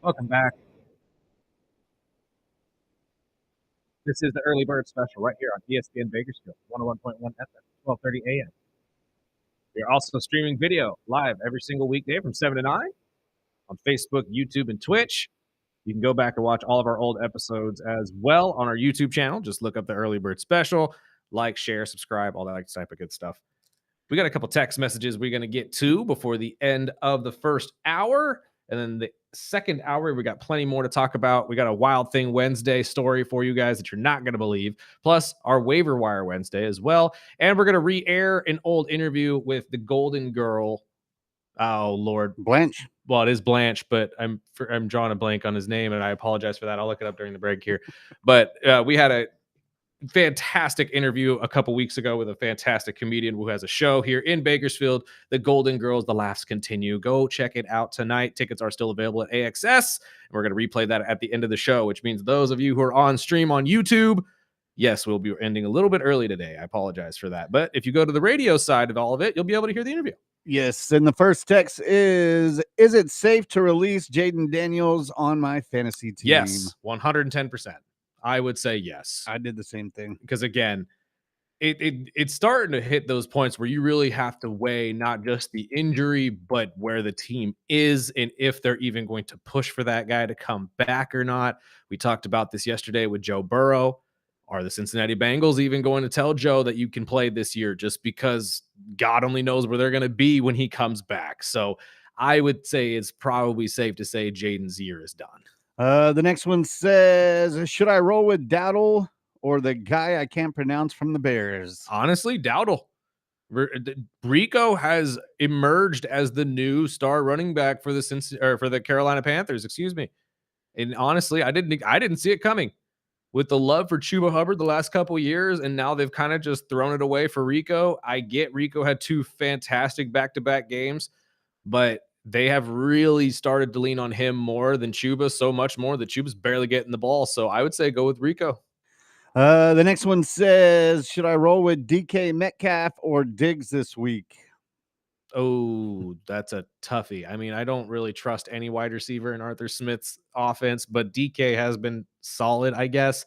Welcome back. This is the Early Bird Special right here on ESPN Bakersfield, 101.1 FM, 12:30 a.m. We are also streaming video live every single weekday from 7 to 9 on Facebook, YouTube, and Twitch. You can go back and watch all of our old episodes as well on our YouTube channel. Just look up the Early Bird Special, like, share, subscribe, all that type of good stuff. We got a couple text messages we're going to get to before the end of the first hour. And then the second hour, we got plenty more to talk about. We got a Wild Thing Wednesday story for you guys that you're not going to believe, plus our Waiver Wire Wednesday as well. And we're going to re-air an old interview with the Golden Girl. Oh, Lord. Blanche. Well, it is Blanche, but I'm drawing a blank on his name, and I apologize for that. I'll look it up during the break here. But we had a fantastic interview a couple weeks ago with a fantastic comedian who has a show here in Bakersfield, the Golden Girls, The Laughs Continue. Go check it out tonight. Tickets are still available at AXS, and we're going to replay that at the end of the show, which means those of you who are on stream on YouTube, yes, we'll be ending a little bit early today. I apologize for that. But if you go to the radio side of all of it, you'll be able to hear the interview. Yes, and the first text is it safe to release Jaden Daniels on my fantasy team? Yes, 110%. I would say yes. I did the same thing. Because again, it's starting to hit those points where you really have to weigh not just the injury, but where the team is and if they're even going to push for that guy to come back or not. We talked about this yesterday with Joe Burrow. Are the Cincinnati Bengals even going to tell Joe that you can play this year just because God only knows where they're going to be when he comes back? So I would say it's probably safe to say Jaden's year is done. The next one says, should I roll with Dowdle or the guy I can't pronounce from the Bears? Honestly, Dowdle. Rico has emerged as the new star running back for the Carolina Panthers, excuse me. And honestly, I didn't see it coming. With the love for Chuba Hubbard the last couple of years, and now they've kind of just thrown it away for Rico. I get Rico had 2 fantastic back-to-back games, but they have really started to lean on him more than Chuba, so much more that Chuba's barely getting the ball. So I would say go with Rico. The next one says, should I roll with DK Metcalf or Diggs this week? Oh, that's a toughie. I mean, I don't really trust any wide receiver in Arthur Smith's offense, but DK has been solid, I guess.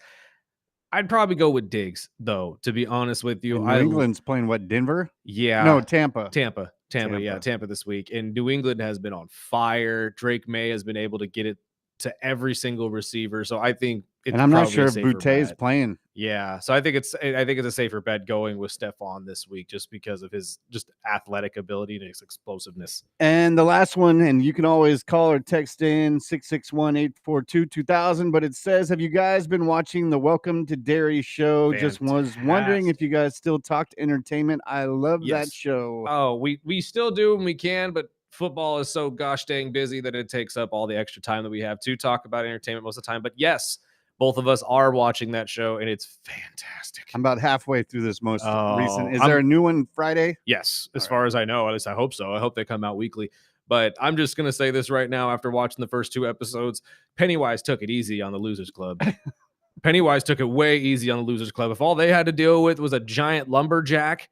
I'd probably go with Diggs, though, to be honest with you. New England's playing what, Denver? Yeah. No, Tampa. Tampa, yeah, Tampa this week. And New England has been on fire. Drake May has been able to get it to every single receiver. So I think it's, and I'm not probably sure a if safer Boutte is bet. playing. Yeah, so I think it's a safer bet going with Stephon this week just because of his just athletic ability and his explosiveness. And the last one, and you can always call or text in 661-842-2000, but it says, have you guys been watching the Welcome to Dairy show? Fantastic. Just was wondering if you guys still talked entertainment. I love that show. Oh, we still do when we can, but football is so gosh dang busy that it takes up all the extra time that we have to talk about entertainment most of the time. But yes, both of us are watching that show, and it's fantastic. I'm about halfway through this most recent. Is there a new one Friday? Yes, as far as I know. At least I hope so. I hope they come out weekly. But I'm just going to say this right now after watching the first 2 episodes. Pennywise took it easy on the Losers Club. Pennywise took it way easy on the Losers Club. If all they had to deal with was a giant lumberjack,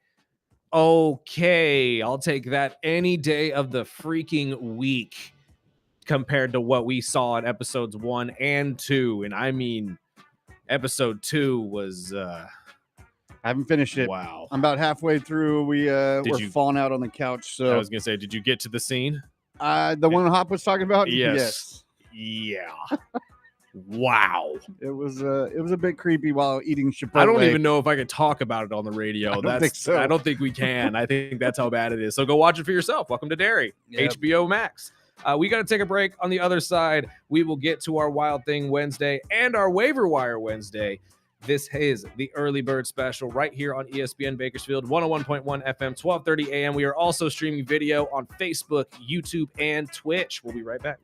okay, I'll take that any day of the freaking week compared to what we saw in episodes 1 and 2. And I mean, episode 2 was I haven't finished it. wow. I'm about halfway through. We're falling out on the couch. So I was gonna say, did you get to the scene? The one Hop was talking about? Yes. Yeah. Wow. It was a bit creepy while eating Chipotle. I don't even know if I can talk about it on the radio. I don't think we can. I think that's how bad it is. So go watch it for yourself. Welcome to Dairy, HBO Max. We got to take a break. On the other side, we will get to our Wild Thing Wednesday and our Waiver Wire Wednesday. This is the Early Bird Special right here on ESPN Bakersfield, 101.1 FM, 12:30 a.m. We are also streaming video on Facebook, YouTube, and Twitch. We'll be right back.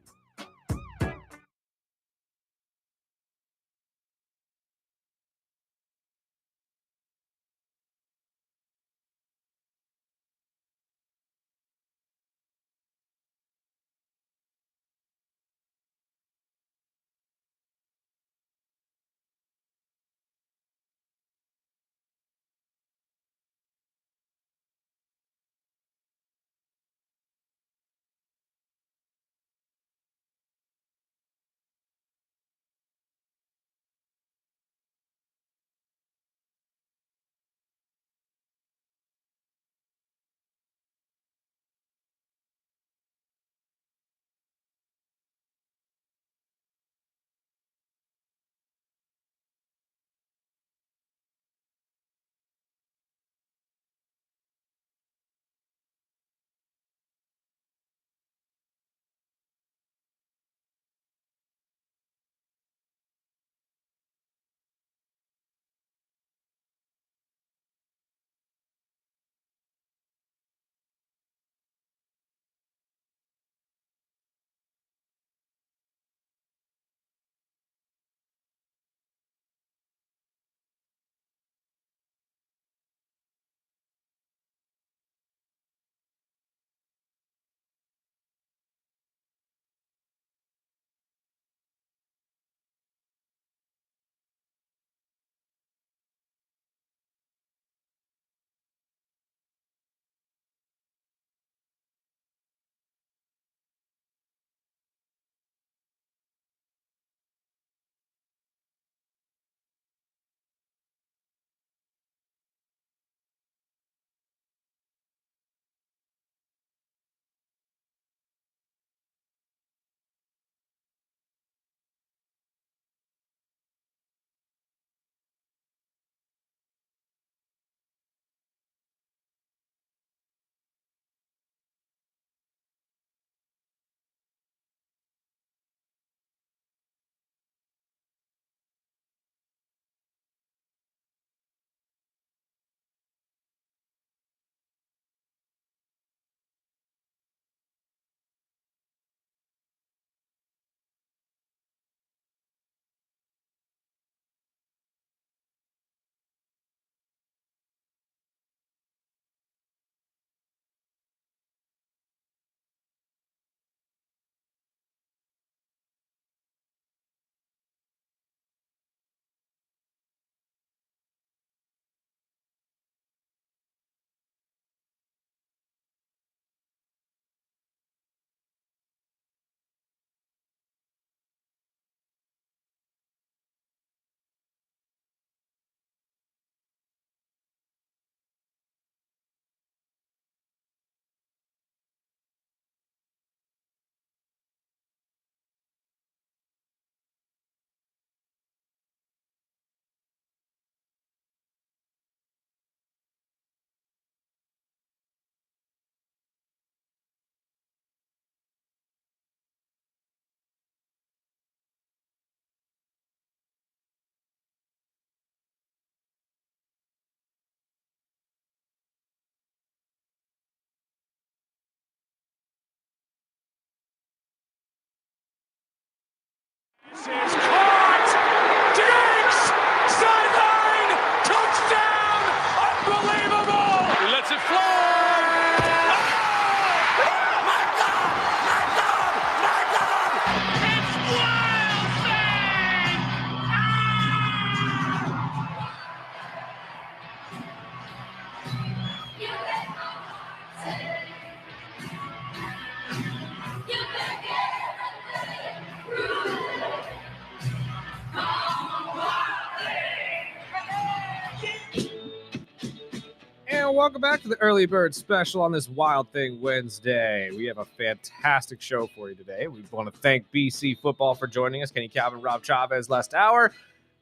And welcome back to the Early Bird Special on this Wild Thing Wednesday. We have a fantastic show for you today. We want to thank BC Football for joining us. Kenny Calvin, Rob Chavez last hour.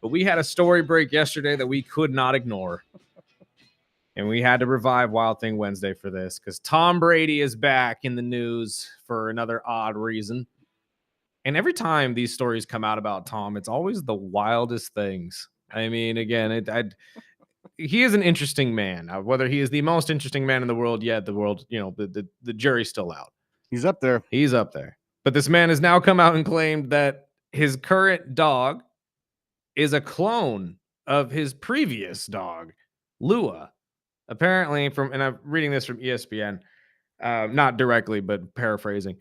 But we had a story break yesterday that we could not ignore. And we had to revive Wild Thing Wednesday for this because Tom Brady is back in the news for another odd reason. And every time these stories come out about Tom, it's always the wildest things. I mean, again, he is an interesting man. Whether he is the most interesting man in the world yet, the jury's still out. He's up there. He's up there. But this man has now come out and claimed that his current dog is a clone of his previous dog, Lua. Apparently, and I'm reading this from ESPN, not directly, but paraphrasing.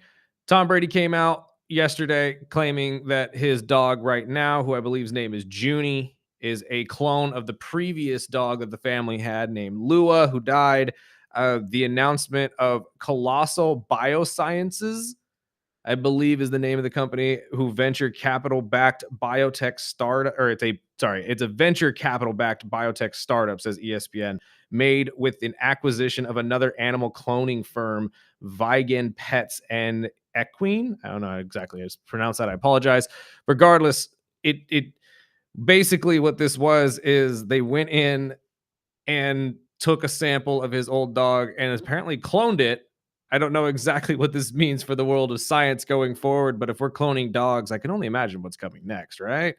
Tom Brady came out yesterday claiming that his dog right now, who I believe's name is Junie, is a clone of the previous dog that the family had named Lua, who died. The announcement of Colossal Biosciences, I believe, is the name of the company, who venture capital backed biotech startup, or it's a venture capital backed biotech startup, says ESPN, made with an acquisition of another animal cloning firm, Vigen Pets and Equine. I don't know exactly how to pronounce that. I apologize. Regardless, it basically what this was is they went in and took a sample of his old dog and apparently cloned it. I don't know exactly what this means for the world of science going forward, but if we're cloning dogs, I can only imagine what's coming next, right?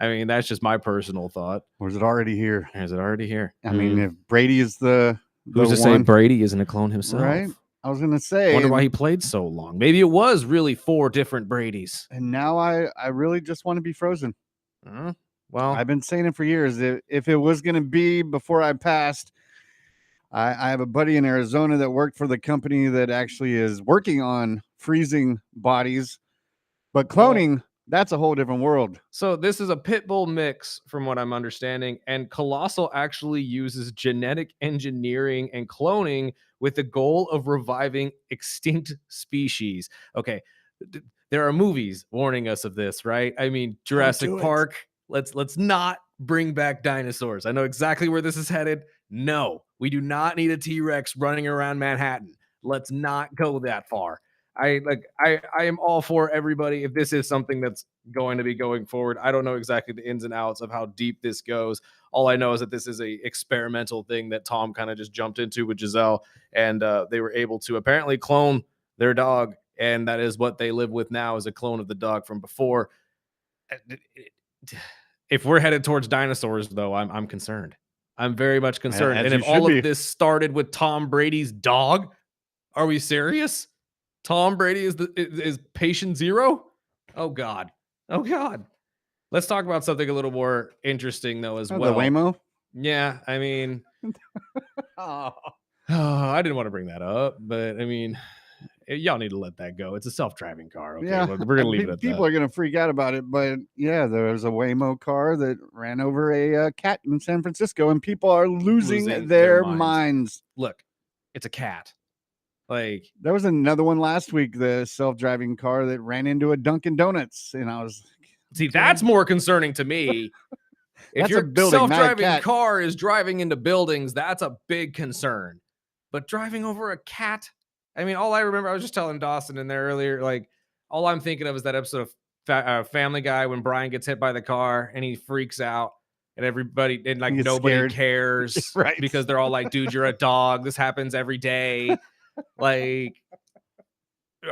I mean, that's just my personal thought. Or is it already here? Is it already here? I mean, if Brady is the who's to say Brady isn't a clone himself? Right? I was going to say. I wonder why he played so long. Maybe it was really 4 different Bradys. And now I really just want to be frozen. Well, I've been saying it for years. If it was going to be before I passed, I have a buddy in Arizona that worked for the company that actually is working on freezing bodies. But cloning, that's a whole different world. So this is a pit bull mix from what I'm understanding. And Colossal actually uses genetic engineering and cloning with the goal of reviving extinct species. Okay. There are movies warning us of this, right? I mean, Jurassic Park. Let's not bring back dinosaurs. I know exactly where this is headed. No, we do not need a T-Rex running around Manhattan. Let's not go that far. I am all for everybody if this is something that's going to be going forward. I don't know exactly the ins and outs of how deep this goes. All I know is that this is a experimental thing that Tom kind of just jumped into with Giselle, and they were able to apparently clone their dog, and that is what they live with now, is a clone of the dog from before. If we're headed towards dinosaurs, though, I'm concerned. I'm very much concerned. And if all of this started with Tom Brady's dog, are we serious? Tom Brady is patient zero? Oh God. Let's talk about something a little more interesting though as well. The Waymo? Yeah, I mean, I didn't want to bring that up, but I mean, y'all need to let that go. It's a self-driving car. Okay, yeah, we're gonna leave it at people that. are gonna freak out about it, but yeah, there was a Waymo car that ran over a cat in San Francisco, and people are losing their minds. Look, it's a cat. Like, there was another one last week, the self-driving car that ran into a Dunkin' Donuts, and I was that's more concerning to me. If your self-driving car is driving into buildings, that's a big concern. But driving over a cat, I mean, all I remember, I was just telling Dawson in there earlier, like, all I'm thinking of is that episode of Family Guy when Brian gets hit by the car and he freaks out. And everybody, and like nobody cares, right? Because they're all like, "Dude, you're a dog. This happens every day." Like,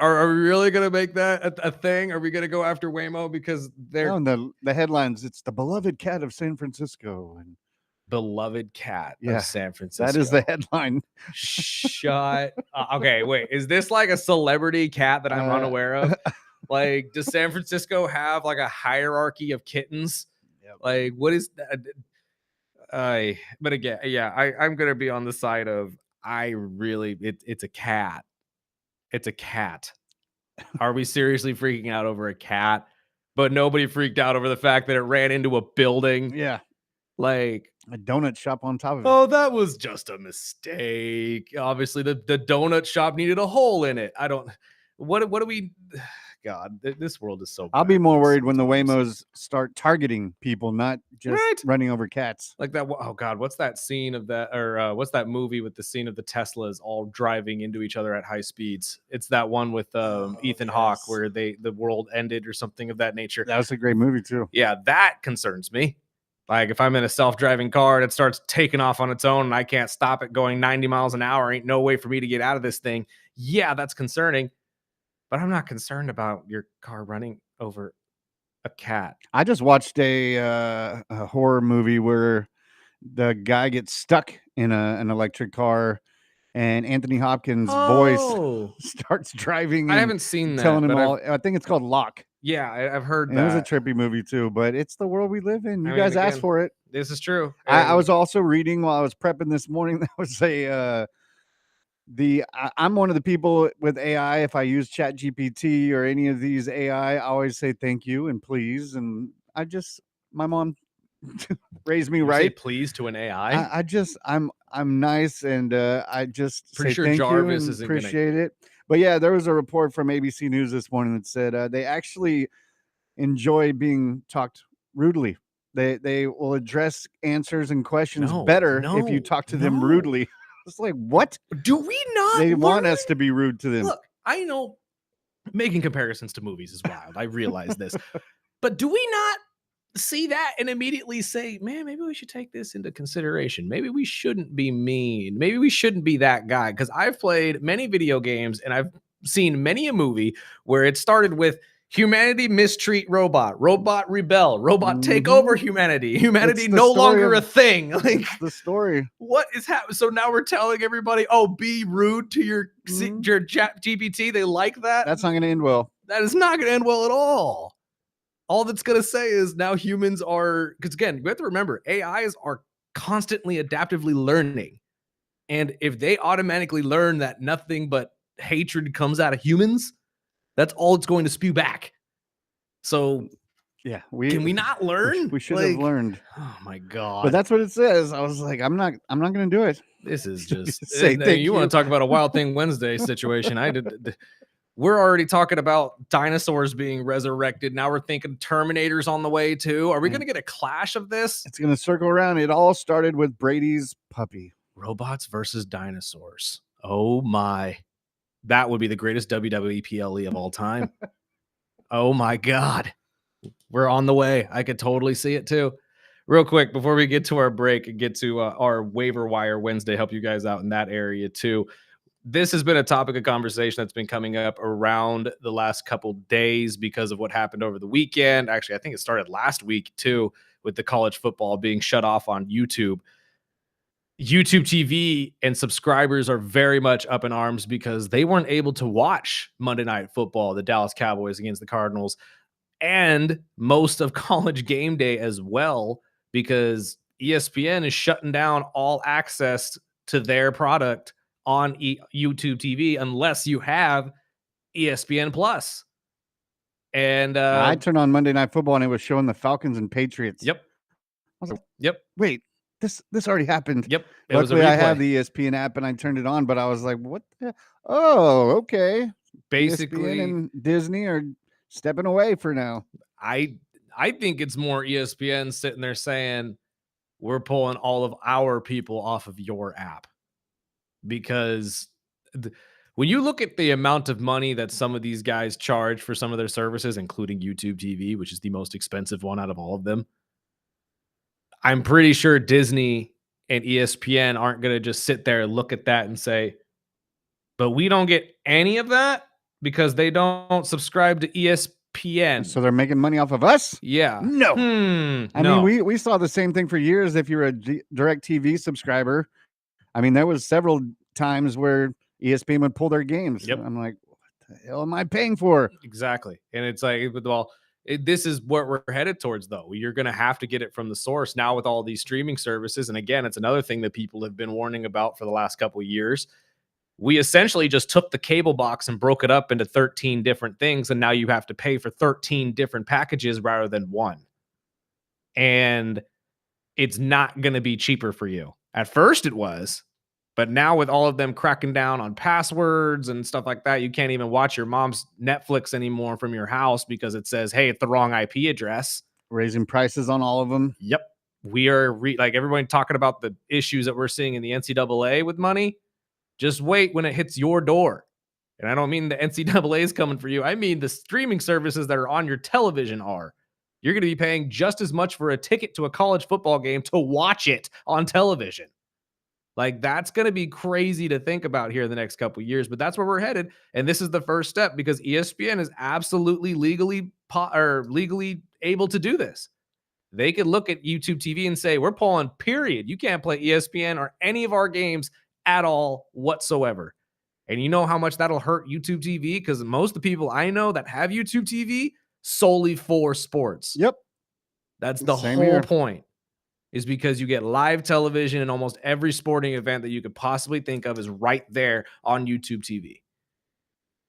are we really gonna make that a thing? Are we gonna go after Waymo because they're the headlines? It's the beloved cat of San Francisco and beloved cat of San Francisco. That is the headline. Shut. Okay, wait. Is this like a celebrity cat that I'm unaware of? Like, does San Francisco have like a hierarchy of kittens? Yep. Like, what is that? But again, yeah, I'm gonna be on the side of it's a cat. It's a cat. Are we seriously freaking out over a cat? But nobody freaked out over the fact that it ran into a building. Yeah. Like, A donut shop on top of it. oh, that was just a mistake. Obviously, the donut shop needed a hole in it. I don't. What do we? God, this world is so. I'll be more worried when the sometimes. Waymos start targeting people, not just Right. running over cats. Like that. Oh God, what's that scene of that? Or what's that movie with the scene of the Teslas all driving into each other at high speeds? It's that one with Ethan Hawke yes. where the world ended or something of that nature. That was a great movie too. Yeah, that concerns me. Like if I'm in a self-driving car and it starts taking off on its own and I can't stop it going 90 miles an hour, ain't no way for me to get out of this thing. Yeah, that's concerning. But I'm not concerned about your car running over a cat. I just watched a horror movie where the guy gets stuck in an electric car, and Anthony Hopkins' voice starts driving. I and haven't seen that. telling him but all. I think it's called Lock. yeah, I've heard And that. it was a trippy movie too, but it's the world we live in. You I mean, guys asked again, for it. This is true. I was also reading while I was prepping this morning. That was I'm one of the people with AI. If I use Chat GPT or any of these AI, I always say thank you and please. And my mom raised me You say right. please to an AI. I'm nice, and I just Pretty say sure thank Jarvis you and isn't gonna- appreciate it. But yeah, there was a report from ABC News this morning that said they actually enjoy being talked rudely. They will address answers and questions better if you talk to them rudely. It's like, what? Do we not? They want learn? us to be rude to them. Look, I know making comparisons to movies is wild. I realize this. But do we not see that and immediately say, man, maybe we should take this into consideration? Maybe we shouldn't be mean. Maybe we shouldn't be that guy. Because I've played many video games and I've seen many a movie where it started with humanity mistreat robot rebel, robot take over humanity no longer a thing. Like, it's the story. what is happening? So now we're telling everybody, oh, be rude to your chat GPT. They like that. That's not going to end well. That is not going to end well at all. All that's going to say is now humans are, because again, we have to remember, AIs are constantly adaptively learning. And if they automatically learn that nothing but hatred comes out of humans, that's all it's going to spew back. So yeah, can we not learn? We should have learned. Oh my God. But that's what it says. I was like, I'm not going to do it. This is just say thank you want to talk about a Wild Thing Wednesday situation. We're already talking about dinosaurs being resurrected. Now we're thinking Terminator's on the way too. Are we going to get a clash of this? It's going to circle around. It all started with Brady's puppy. Robots versus dinosaurs. Oh my. That would be the greatest WWE PLE of all time. Oh my God. We're on the way. I could totally see it too. Real quick, before we get to our break and get to our waiver wire Wednesday, help you guys out in that area too. This has been a topic of conversation that's been coming up around the last couple days because of what happened over the weekend. Actually, I think it started last week too, with the college football being shut off on YouTube. YouTube TV and subscribers are very much up in arms because they weren't able to watch Monday Night Football, the Dallas Cowboys against the Cardinals, and most of College Game Day as well, because ESPN is shutting down all access to their product on YouTube TV unless you have ESPN Plus. And I turned on Monday Night Football and it was showing the Falcons and Patriots. Yep. I was like, yep. Wait, this already happened. Yep. Luckily, I have the ESPN app and I turned it on, but I was like, what? Oh, okay. Basically, ESPN and Disney are stepping away for now. I think it's more ESPN sitting there saying, we're pulling all of our people off of your app. Because when you look at the amount of money that some of these guys charge for some of their services, including YouTube TV, which is the most expensive one out of all of them, I'm pretty sure Disney and ESPN aren't going to just sit there and look at that and say, but we don't get any of that because they don't subscribe to ESPN. So they're making money off of us? Yeah. No. I no. mean, we saw the same thing for years. If you're a DirecTV subscriber, I mean, there was several times where ESPN would pull their games. Yep. I'm like, what the hell am I paying for? Exactly. And it's like, well, this is what we're headed towards, though. You're going to have to get it from the source now with all these streaming services. And again, it's another thing that people have been warning about for the last couple of years. We essentially just took the cable box and broke it up into 13 different things. And now you have to pay for 13 different packages rather than one. And it's not going to be cheaper for you. At first it was, but now with all of them cracking down on passwords and stuff like that, you can't even watch your mom's Netflix anymore from your house because it says, hey, it's the wrong IP address. Raising prices on all of them. Yep. We are like everybody talking about the issues that we're seeing in the NCAA with money. Just wait when it hits your door. And I don't mean the NCAA is coming for you. I mean the streaming services that are on your television are. You're going to be paying just as much for a ticket to a college football game to watch it on television. Like, that's going to be crazy to think about here in the next couple of years, but that's where we're headed. And this is the first step because ESPN is absolutely legally able to do this. They could look at YouTube TV and say, we're pulling, period. You can't play ESPN or any of our games at all whatsoever. And you know how much that'll hurt YouTube TV? Because most of the people I know that have YouTube TV solely for sports. Yep. That's the Same whole here. point, is because you get live television and almost every sporting event that you could possibly think of is right there on YouTube TV.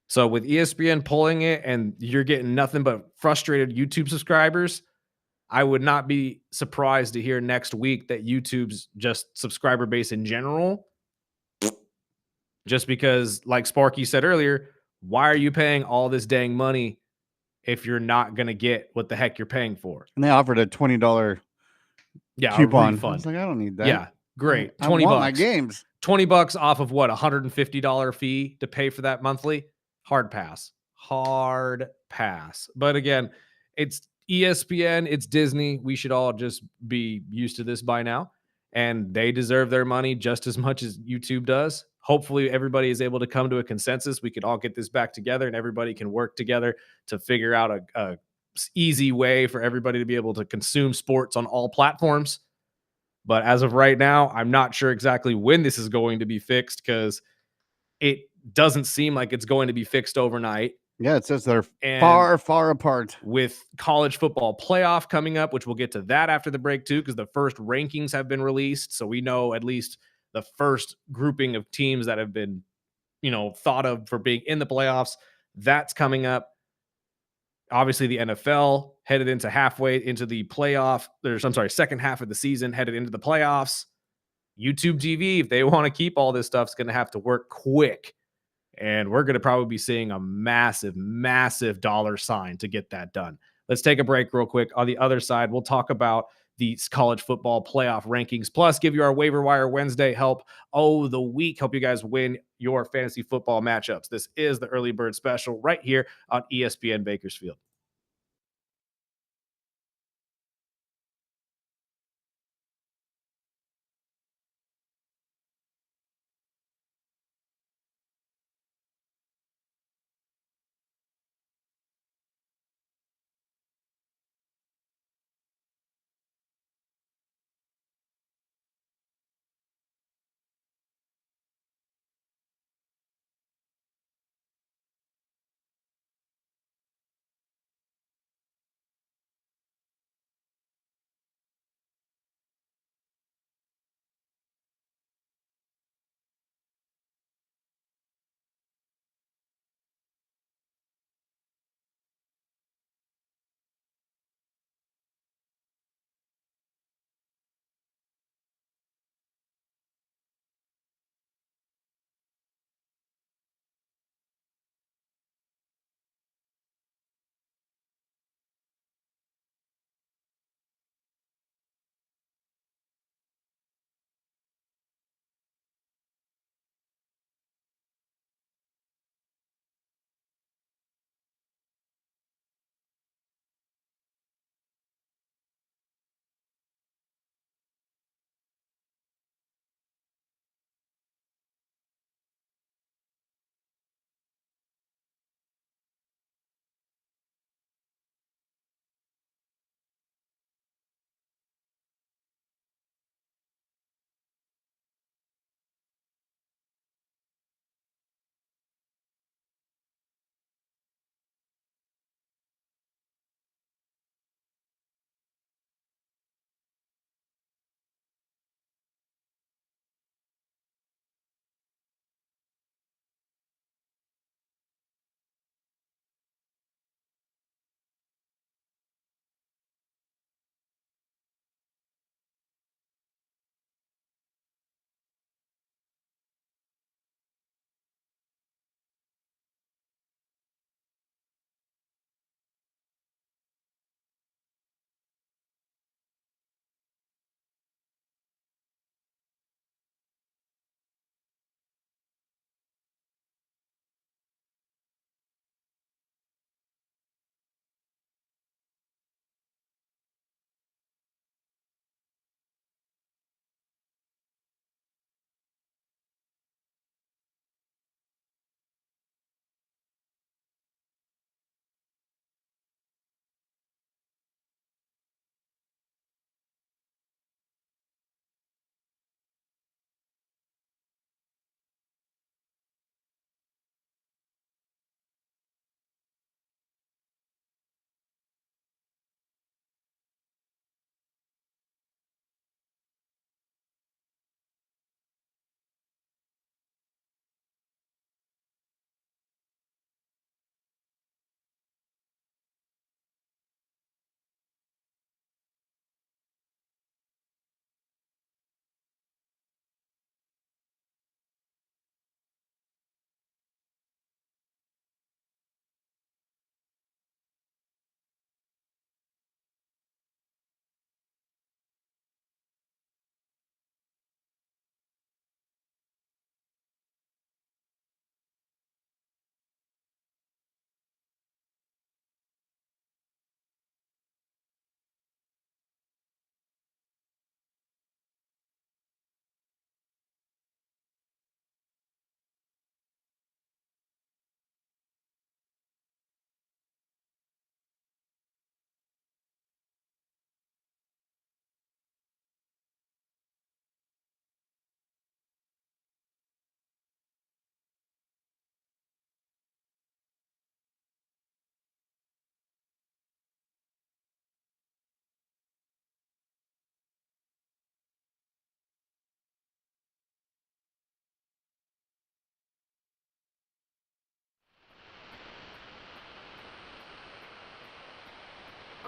So with ESPN pulling it and you're getting nothing but frustrated YouTube subscribers, I would not be surprised to hear next week that YouTube's just subscriber base in general, just because, like Sparky said earlier, why are you paying all this dang money if you're not going to get what the heck you're paying for? And they offered a $20 coupon. I was like, I don't need that. Yeah, great. I 20 want bucks. my games. $20 off of what, $150 fee to pay for that monthly? Hard pass. Hard pass. But again, it's ESPN, it's Disney. We should all just be used to this by now. And they deserve their money just as much as YouTube does. Hopefully, everybody is able to come to a consensus. We can all get this back together and everybody can work together to figure out a easy way for everybody to be able to consume sports on all platforms. But as of right now, I'm not sure exactly when this is going to be fixed because it doesn't seem like it's going to be fixed overnight. Yeah, it says they're And far, far apart. with college football playoff coming up, which we'll get to that after the break too, because the first rankings have been released. So we know at least the first grouping of teams that have been, thought of for being in the playoffs. That's coming up. Obviously, the NFL headed into halfway into the playoff. Second half of the season headed into the playoffs. YouTube TV, if they want to keep all this stuff, is going to have to work quick. And we're going to probably be seeing a massive, massive dollar sign to get that done. Let's take a break real quick. On the other side, we'll talk about the college football playoff rankings, plus give you our waiver wire Wednesday help the week. Help you guys win your fantasy football matchups. This is the early bird special right here on ESPN Bakersfield.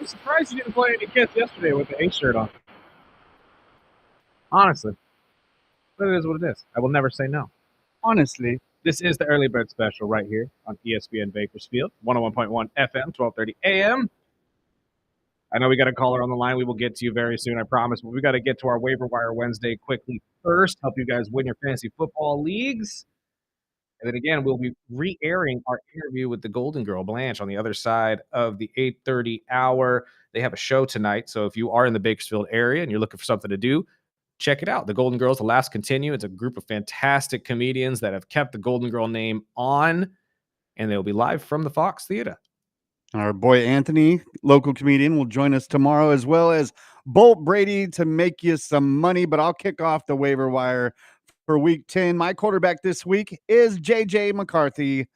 I'm surprised you didn't play any kids yesterday with the A shirt on. Honestly. But it is what it is. I will never say no. Honestly, This is the Early Bird Special right here on ESPN Bakersfield, 101.1 FM, 1230 AM. I know we got a caller on the line. We will get to you very soon, I promise. But we got to get to our waiver wire Wednesday quickly first. Help you guys win your fantasy football leagues. And then again, we'll be re-airing our interview with the Golden Girl, Blanche, on the other side of the 8:30 hour. They have a show tonight. So if you are in the Bakersfield area and you're looking for something to do, check it out. The Golden Girls, The Last Continue. It's a group of fantastic comedians that have kept the Golden Girl name on, and they'll be live from the Fox Theater. our boy Anthony, local comedian, will join us tomorrow, as well as Bolt Brady to make you some money. But I'll kick off the waiver wire for week 10. My quarterback this week is JJ McCarthy.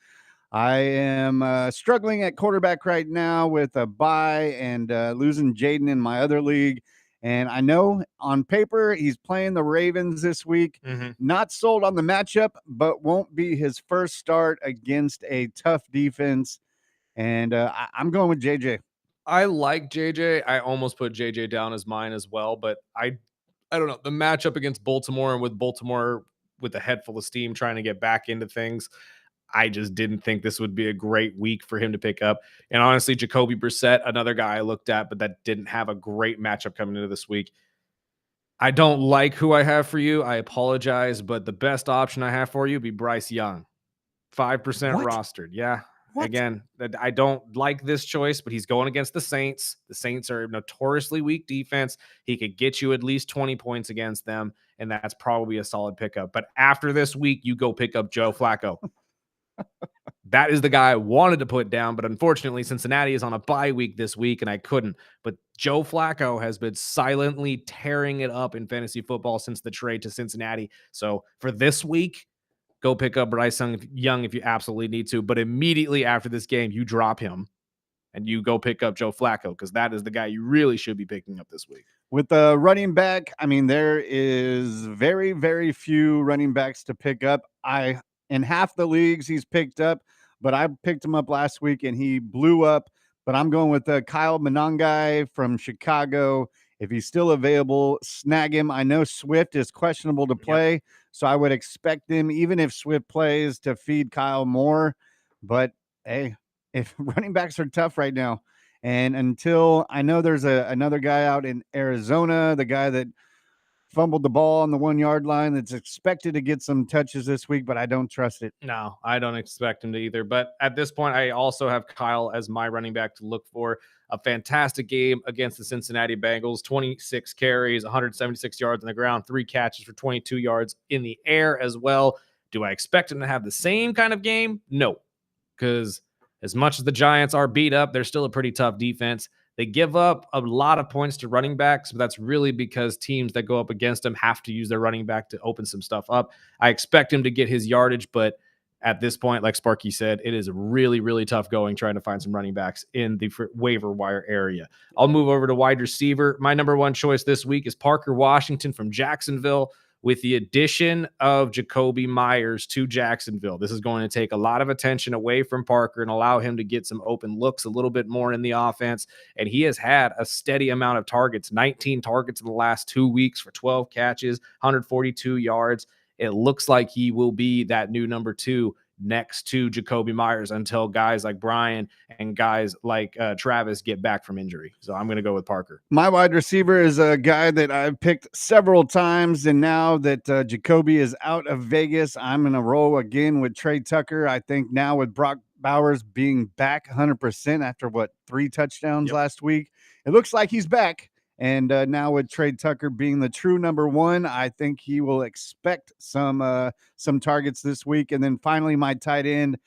I am struggling at quarterback right now with a bye and losing Jaden in my other league. And I know on paper he's playing the Ravens this week. Not sold on the matchup, but won't be his first start against a tough defense. And I'm going with JJ. I like JJ. I almost put JJ down as mine as well, but I don't know. The matchup against Baltimore, and with Baltimore with a head full of steam trying to get back into things, I just didn't think this would be a great week for him to pick up. And honestly, Jacoby Brissett, another guy I looked at, but that didn't have a great matchup coming into this week. I don't like who I have for you. I apologize, but the best option I have for you would be Bryce Young. 5% What? rostered. Yeah. What? Again, I don't like this choice, but he's going against the Saints. The Saints are a notoriously weak defense. He could get you at least 20 points against them, and that's probably a solid pickup. But after this week, you go pick up Joe Flacco. That is the guy I wanted to put down, but unfortunately, Cincinnati is on a bye week this week, and I couldn't. But Joe Flacco has been silently tearing it up in fantasy football since the trade to Cincinnati. So for this week, go pick up Bryce Young if you absolutely need to. But immediately after this game, you drop him and you go pick up Joe Flacco, because that is the guy you really should be picking up this week. With the running back, I mean, there is very, very few running backs to pick up. In half the leagues he's picked up, but I picked him up last week and he blew up. But I'm going with Kyle Monangai from Chicago. If he's still available, snag him. I know Swift is questionable to play, so I would expect him, even if Swift plays, to feed Kyle more. But hey, if running backs are tough right now, and until I know there's another guy out in Arizona, the guy that fumbled the ball on the 1 yard line, that's expected to get some touches this week, but I don't trust it. No, I don't expect him to either. But at this point, I also have Kyle as my running back to look for. A fantastic game against the Cincinnati Bengals, 26 carries, 176 yards on the ground, 3 catches for 22 yards in the air as well. Do I expect him to have the same kind of game? No, because as much as the Giants are beat up, they're still a pretty tough defense. They give up a lot of points to running backs, but that's really because teams that go up against them have to use their running back to open some stuff up. I expect him to get his yardage, but at this point, like Sparky said, it is really, really tough going trying to find some running backs in the waiver wire area. I'll move over to wide receiver. My number one choice this week is Parker Washington from Jacksonville. With the addition of Jacoby Myers to Jacksonville, this is going to take a lot of attention away from Parker and allow him to get some open looks a little bit more in the offense. And he has had a steady amount of targets, 19 targets in the last 2 weeks for 12 catches, 142 yards. It looks like he will be that new number 2 next to Jacoby Myers until guys like Brian and guys like Travis get back from injury. So I'm going to go with Parker. My wide receiver is a guy that I've picked several times, and now that Jacoby is out of Vegas, I'm going to roll again with Trey Tucker. I think now with Brock Bowers being back 100% after 3 touchdowns last week, it looks like he's back. And now with Trey Tucker being the true number 1, I think he will expect some targets this week. And then finally, my tight end.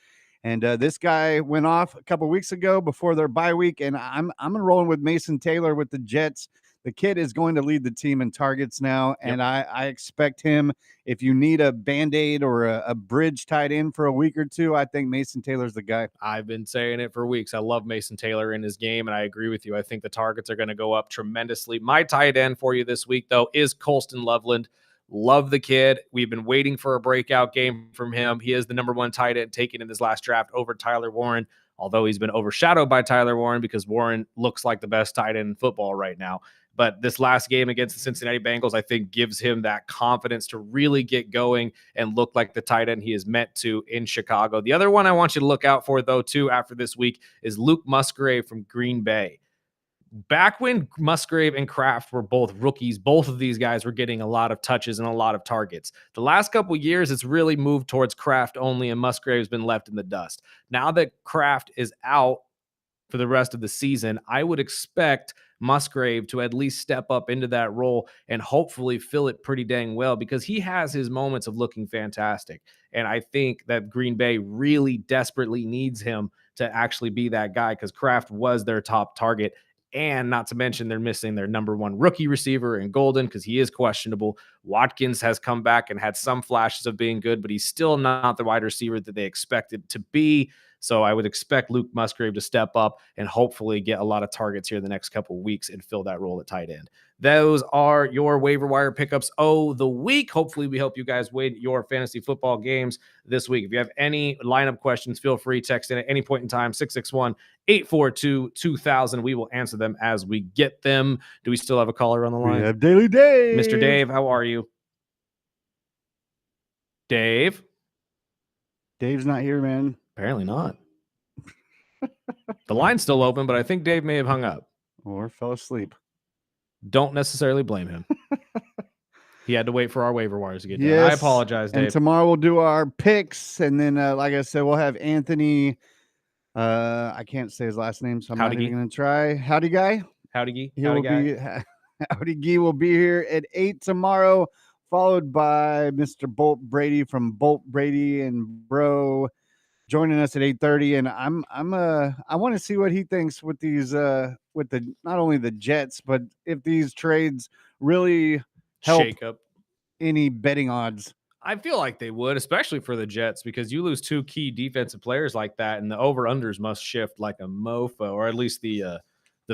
And this guy went off a couple weeks ago before their bye week, and I'm rolling with Mason Taylor with the Jets. The kid is going to lead the team in targets now, and I expect him. If you need a Band-Aid or a bridge tight end for a week or two, I think Mason Taylor's the guy. I've been saying it for weeks. I love Mason Taylor in his game, and I agree with you. I think the targets are going to go up tremendously. My tight end for you this week, though, is Colston Loveland. Love the kid. We've been waiting for a breakout game from him. He is the number 1 tight end taken in this last draft over Tyler Warren. although he's been overshadowed by Tyler Warren because Warren looks like the best tight end in football right now. But this last game against the Cincinnati Bengals, I think, gives him that confidence to really get going and look like the tight end he is meant to in Chicago. The other one I want you to look out for, though, too, after this week is Luke Musgrave from Green Bay. Back when Musgrave and Kraft were both rookies, both of these guys were getting a lot of touches and a lot of targets. The last couple of years, it's really moved towards Kraft only, and Musgrave's been left in the dust. Now that Kraft is out for the rest of the season, I would expect Musgrave to at least step up into that role and hopefully fill it pretty dang well, because he has his moments of looking fantastic. And I think that Green Bay really desperately needs him to actually be that guy, because Kraft was their top target. And not to mention, they're missing their number one rookie receiver in Golden because he is questionable. Watkins has come back and had some flashes of being good, but he's still not the wide receiver that they expected to be. So I would expect Luke Musgrave to step up and hopefully get a lot of targets here the next couple of weeks and fill that role at tight end. Those are your waiver wire pickups the week. Hopefully we help you guys win your fantasy football games this week. If you have any lineup questions, feel free to text in at any point in time, 661-842-2000. We will answer them as we get them. Do we still have a caller on the line? We have Daily Dave. Mr. Dave, how are you? Dave? Dave's not here, man. Apparently not. The line's still open, but I think Dave may have hung up. Or fell asleep. Don't necessarily blame him. He had to wait for our waiver wires to get done. Yes, I apologize, Dave. And tomorrow we'll do our picks. And then, like I said, we'll have Anthony. I can't say his last name, so I'm not even going to try. Howdy Guy. Howdy Gee. Howdy Gee will be here at 8 tomorrow, followed by Mr. Bolt Brady from Bolt Brady and Bro, joining us at 8:30. And I want to see what he thinks with these with the not only the Jets, but if these trades really help shake up any betting odds. I feel like they would, especially for the Jets, because you lose two key defensive players like that, and the over-unders must shift like a mofo, or at least the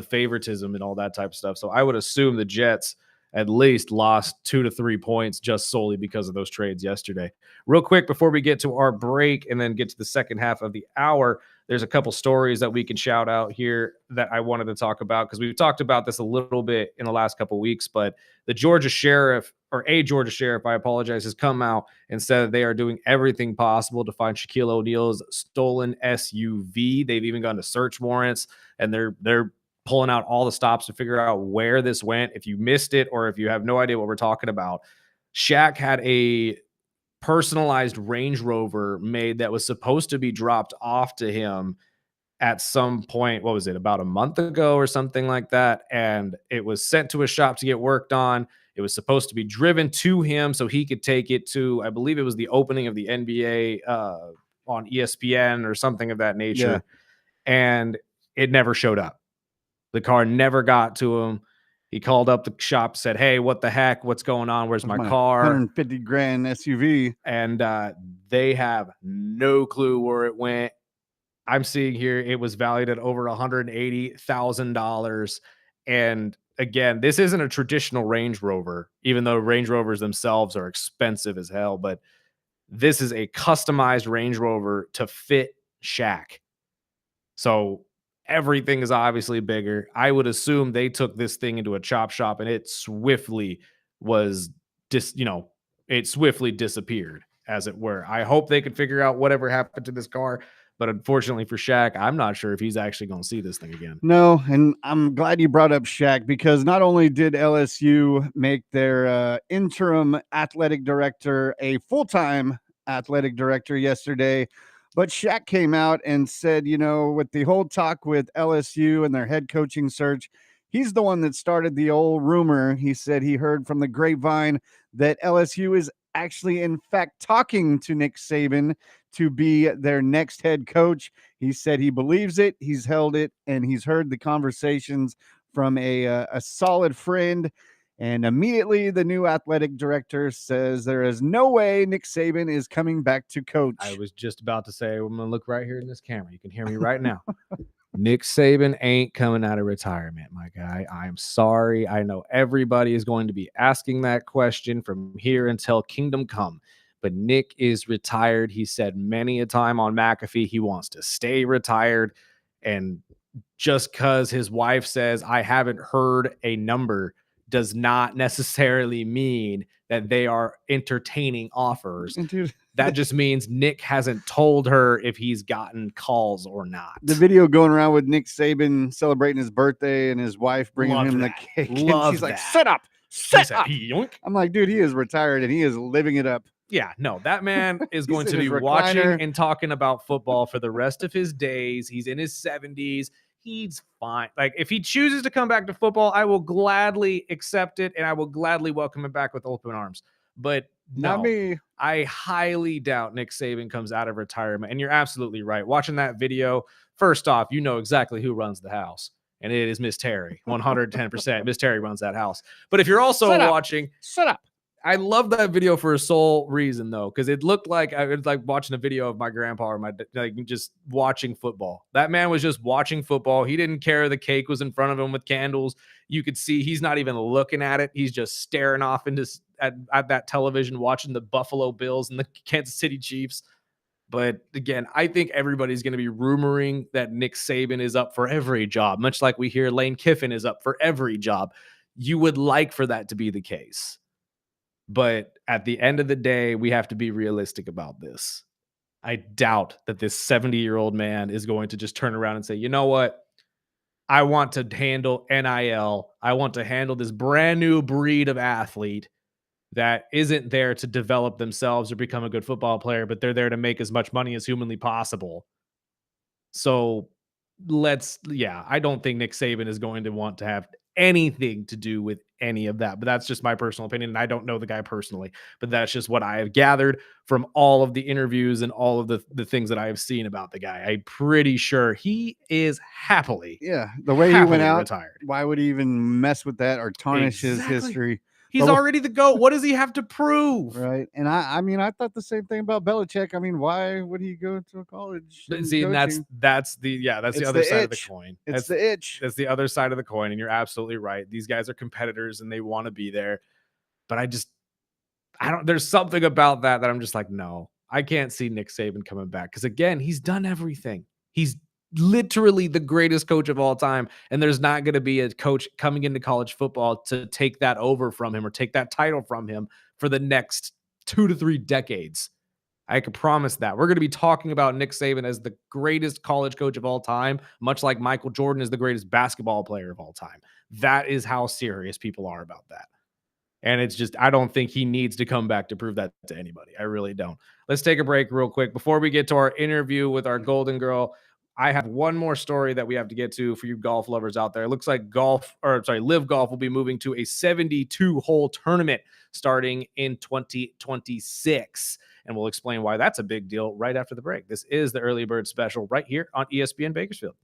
favoritism and all that type of stuff. So I would assume the Jets at least lost 2 to 3 points just solely because of those trades yesterday. Real quick, before we get to our break and then get to the second half of the hour, there's a couple stories that we can shout out here that I wanted to talk about, because we've talked about this a little bit in the last couple of weeks, but the Georgia sheriff, or a Georgia sheriff, I apologize, has come out and said that they are doing everything possible to find Shaquille O'Neal's stolen SUV. They've even gone to search warrants, and they're pulling out all the stops to figure out where this went. If you missed it, or if you have no idea what we're talking about, Shaq had a personalized Range Rover made that was supposed to be dropped off to him at some point. What was it, about a month ago or something like that? And it was sent to a shop to get worked on. It was supposed to be driven to him so he could take it to, I believe it was the opening of the NBA on ESPN or something of that nature. Yeah. And it never showed up. The car never got to him. He called up the shop, said, "Hey, what the heck? What's going on? Where's my car? $150,000 SUV." And they have no clue where it went. I'm seeing here it was valued at over $180,000. And again, this isn't a traditional Range Rover, even though Range Rovers themselves are expensive as hell. But this is a customized Range Rover to fit Shaq. So everything is obviously bigger. I would assume they took this thing into a chop shop and it swiftly was it swiftly disappeared, as it were. I hope they could figure out whatever happened to this car, but unfortunately for Shaq, I'm not sure if he's actually going to see this thing again. No, and I'm glad you brought up Shaq, because not only did LSU make their interim athletic director a full-time athletic director yesterday, but Shaq came out and said, with the whole talk with LSU and their head coaching search, he's the one that started the old rumor. He said he heard from the grapevine that LSU is actually, in fact, talking to Nick Saban to be their next head coach. He said he believes it, he's held it, and he's heard the conversations from a solid friend. And immediately the new athletic director says there is no way Nick Saban is coming back to coach. I was just about to say, I'm going to look right here in this camera. You can hear me right now. Nick Saban ain't coming out of retirement, my guy. I'm sorry. I know everybody is going to be asking that question from here until kingdom come. but Nick is retired. He said many a time on McAfee he wants to stay retired. And just because his wife says, I haven't heard a number, does not necessarily mean that they are entertaining offers. And dude, That just means Nick hasn't told her if he's gotten calls or not. the video going around with Nick Saban celebrating his birthday and his wife bringing Loved him that. the cake. And Loved she's like, that. sit up, He sit said, up. yoink. I'm like, dude, he is retired and he is living it up. Yeah, no, that man is He's going in to be his watching recliner. and talking about football for the rest of his days. He's in his 70s. He's fine. Like, if he chooses to come back to football, I will gladly accept it and I will gladly welcome him back with open arms. But Not no, me. I highly doubt Nick Saban comes out of retirement. And you're absolutely right. Watching that video, first off, you know exactly who runs the house. And it is Miss Terry, 110%. Miss Terry runs that house. But if you're also Shut up. watching, Shut up. I love that video for a sole reason, though, because it looked like I was like watching a video of my grandpa or my like just watching football. That man was just watching football. He didn't care the cake was in front of him with candles. You could see he's not even looking at it. He's just staring off into at that television, watching the Buffalo Bills and the Kansas City Chiefs. But again, I think everybody's going to be rumoring that Nick Saban is up for every job, much like we hear Lane Kiffin is up for every job. You would like for that to be the case. But at the end of the day, we have to be realistic about this. I doubt that this 70-year-old man is going to just turn around and say, you know what? I want to handle NIL. I want to handle this brand new breed of athlete that isn't there to develop themselves or become a good football player, but they're there to make as much money as humanly possible. So I don't think Nick Saban is going to want to have anything to do with any of that, but that's just my personal opinion. And I don't know the guy personally, but that's just what I have gathered from all of the interviews and all of the things that I have seen about the guy. I'm pretty sure he is happily, Yeah. The way he went out, retired. why would he even mess with that or tarnish his Exactly. history? He's But- already the GOAT. What does he have to prove? Right. And I mean, I thought the same thing about Belichick. I mean, why would he go to a college? But and see, and coaching? that's the It's other the side of the itch. coin. It's the itch. That's the other side of the coin, and you're absolutely right. These guys are competitors and they want to be there. But there's something about that I'm just like, no, I can't see Nick Saban coming back. Because again, he's done everything. He's literally the greatest coach of all time. And there's not going to be a coach coming into college football to take that over from him or take that title from him for the next 2 to 3 decades. I can promise that. We're going to be talking about Nick Saban as the greatest college coach of all time, much like Michael Jordan is the greatest basketball player of all time. That is how serious people are about that. And it's just, I don't think he needs to come back to prove that to anybody. I really don't. Let's take a break real quick. Before we get to our interview with our Golden Girl, I have one more story that we have to get to for you golf lovers out there. It looks like Live Golf will be moving to a 72-hole tournament starting in 2026. And we'll explain why that's a big deal right after the break. This is the Early Bird Special right here on ESPN Bakersfield.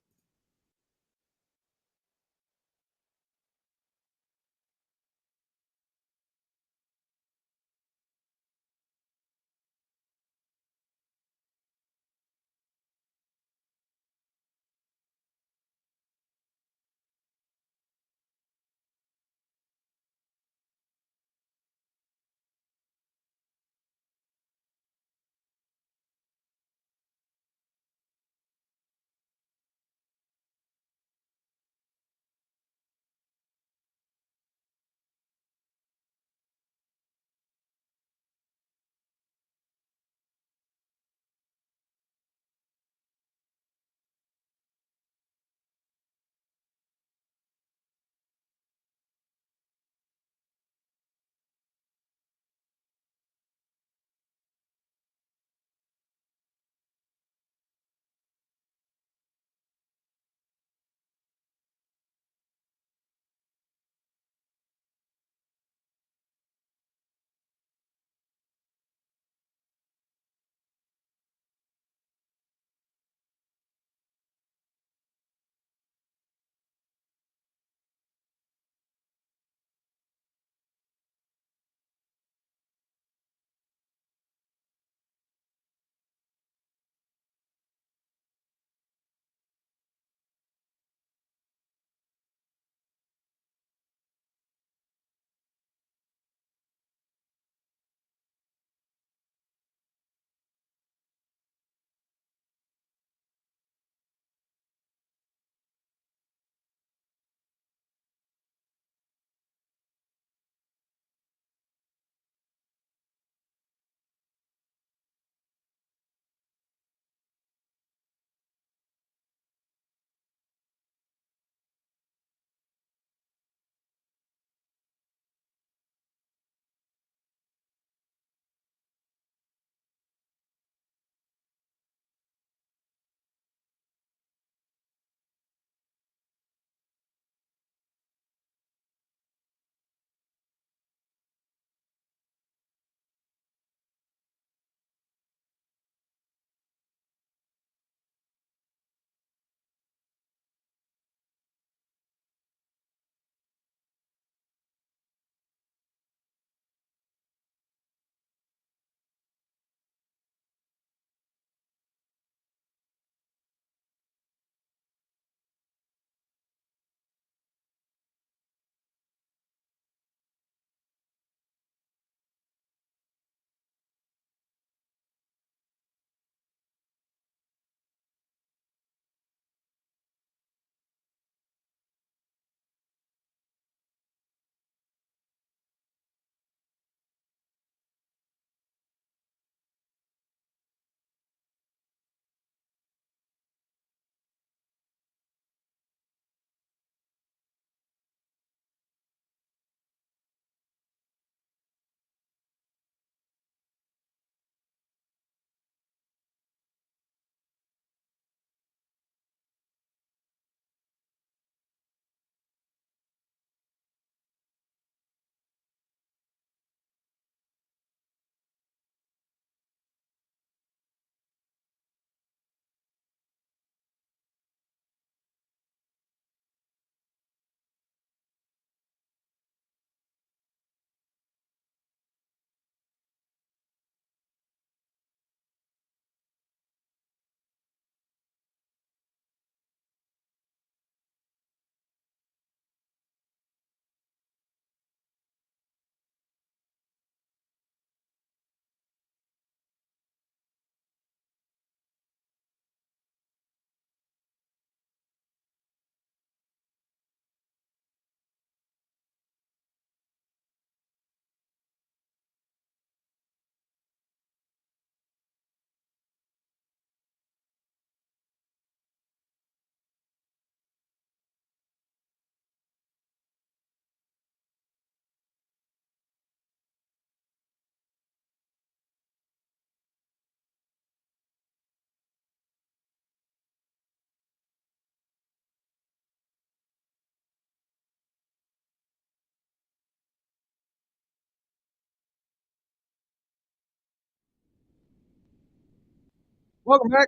Welcome back.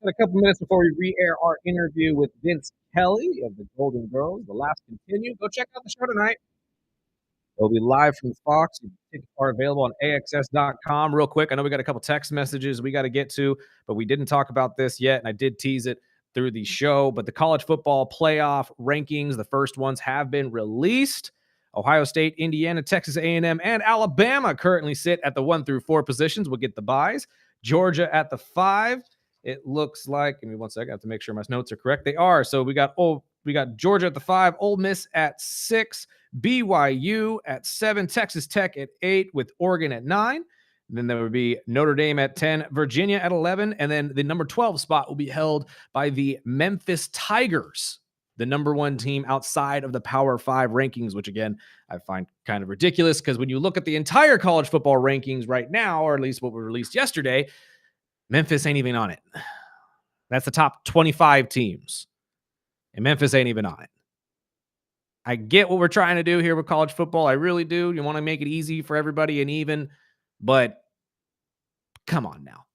Got a couple minutes before we re-air our interview with Vince Kelly of the Golden Girls. The laughs continue. Go check out the show tonight. It'll be live from Fox. Tickets are available on AXS.com. Real quick, I know we got a couple text messages we got to get to, but we didn't talk about this yet, and I did tease it through the show. But the college football playoff rankings, the first ones have been released. Ohio State, Indiana, Texas A&M, and Alabama currently sit at the 1 through 4 positions. We'll get the buys. Georgia at the 5. It looks like, give me one second, I have to make sure my notes are correct. They are. So we got Georgia at the 5, Ole Miss at 6, BYU at 7, Texas Tech at 8, with Oregon at 9. And then there would be Notre Dame at 10, Virginia at 11, and then the number 12 spot will be held by the Memphis Tigers, the number 1 team outside of the Power 5 rankings, which again, I find kind of ridiculous because when you look at the entire college football rankings right now, or at least what were released yesterday, Memphis ain't even on it. That's the top 25 teams, and Memphis ain't even on it. I get what we're trying to do here with college football. I really do. You want to make it easy for everybody and even, but come on now.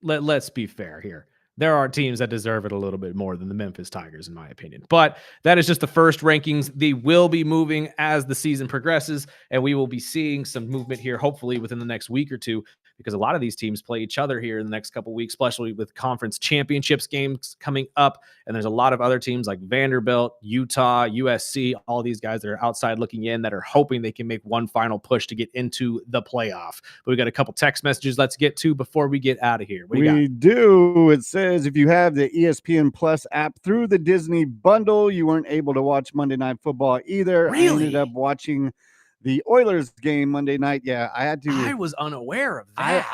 Let's be fair here. There are teams that deserve it a little bit more than the Memphis Tigers, in my opinion. But that is just the first rankings. They will be moving as the season progresses, and we will be seeing some movement here, hopefully within the next week or two, because a lot of these teams play each other here in the next couple of weeks, especially with conference championships games coming up. And there's a lot of other teams like Vanderbilt, Utah, USC, all these guys that are outside looking in that are hoping they can make one final push to get into the playoff. But we got a couple text messages let's get to before we get out of here. We do. It says if you have the ESPN Plus app through the Disney bundle, you weren't able to watch Monday Night Football either. Really? I ended up watching the Oilers game Monday night. Yeah, I had to. I was unaware of that.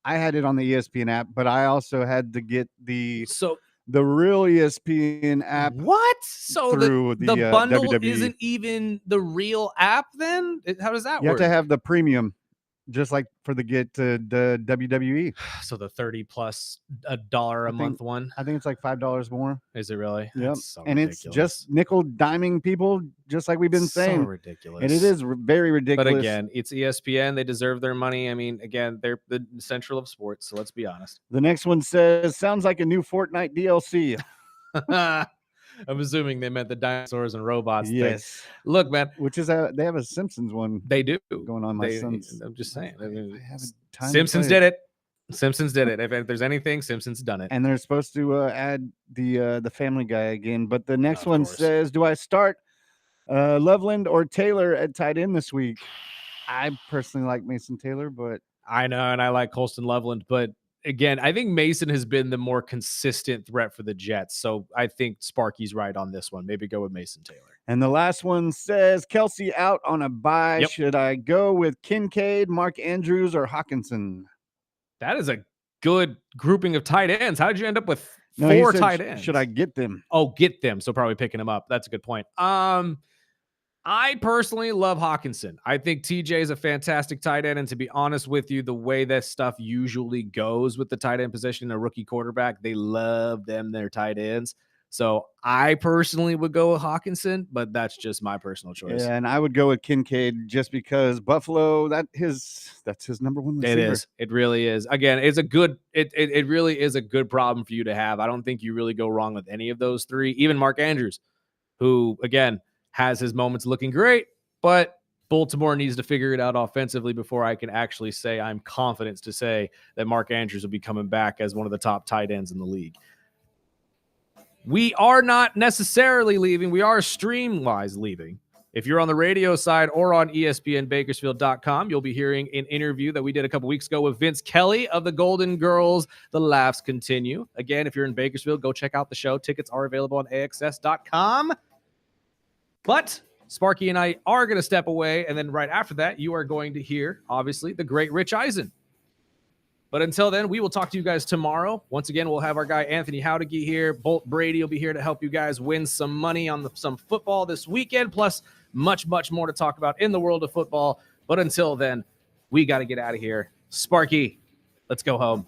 I had it on the ESPN app, but I also had to get the the real ESPN app. What? So through the bundle WWE. isn't even the real app then? How does that work? You have to have the premium, just like for the WWE. So the 30 plus $1 a month one. I think it's like $5 more. Is it really? Yep. So and ridiculous. It's just nickel diming people, just like we've been saying. So ridiculous. And it is very ridiculous. But again, it's ESPN. They deserve their money. I mean, again, they're the central of sports. So let's be honest. The next one says, sounds like a new Fortnite DLC. I'm assuming they meant the dinosaurs and robots. Yes. Thing. Look, man. Which is they have a Simpsons one. They do. Going on my sons. I'm just saying. I mean, Simpsons did it. Simpsons did it. If there's anything, Simpsons done it. And they're supposed to add the Family Guy again. But the next one says, do I start Loveland or Taylor at tight end this week? I personally like Mason Taylor, but I know, and I like Colston Loveland, but again, I think Mason has been the more consistent threat for the Jets. So I think Sparky's right on this one. Maybe go with Mason Taylor. And the last one says, Kelsey out on a bye. Yep. Should I go with Kincaid, Mark Andrews, or Hawkinson? That is a good grouping of tight ends. How did you end up with four tight ends? Should I get them? Oh, get them. So probably picking them up. That's a good point. I personally love Hawkinson. I think TJ is a fantastic tight end. And to be honest with you, the way that stuff usually goes with the tight end position, a rookie quarterback, they love their tight ends. So I personally would go with Hawkinson, but that's just my personal choice. Yeah, and I would go with Kincaid just because Buffalo, that's his number one receiver. It is. It really is. Again, it's a good, it really is a good problem for you to have. I don't think you really go wrong with any of those three. Even Mark Andrews, who, again, has his moments looking great, but Baltimore needs to figure it out offensively before I can actually say I'm confident to say that Mark Andrews will be coming back as one of the top tight ends in the league. We are not necessarily leaving. We are stream-wise leaving. If you're on the radio side or on ESPNBakersfield.com, you'll be hearing an interview that we did a couple weeks ago with Vince Kelly of the Golden Girls. The laughs continue. Again, if you're in Bakersfield, go check out the show. Tickets are available on AXS.com. But Sparky and I are going to step away, and then right after that, you are going to hear, obviously, the great Rich Eisen. But until then, we will talk to you guys tomorrow. Once again, we'll have our guy Anthony Howdeggy here. Bolt Brady will be here to help you guys win some money on some football this weekend, plus much, much more to talk about in the world of football. But until then, we got to get out of here. Sparky, let's go home.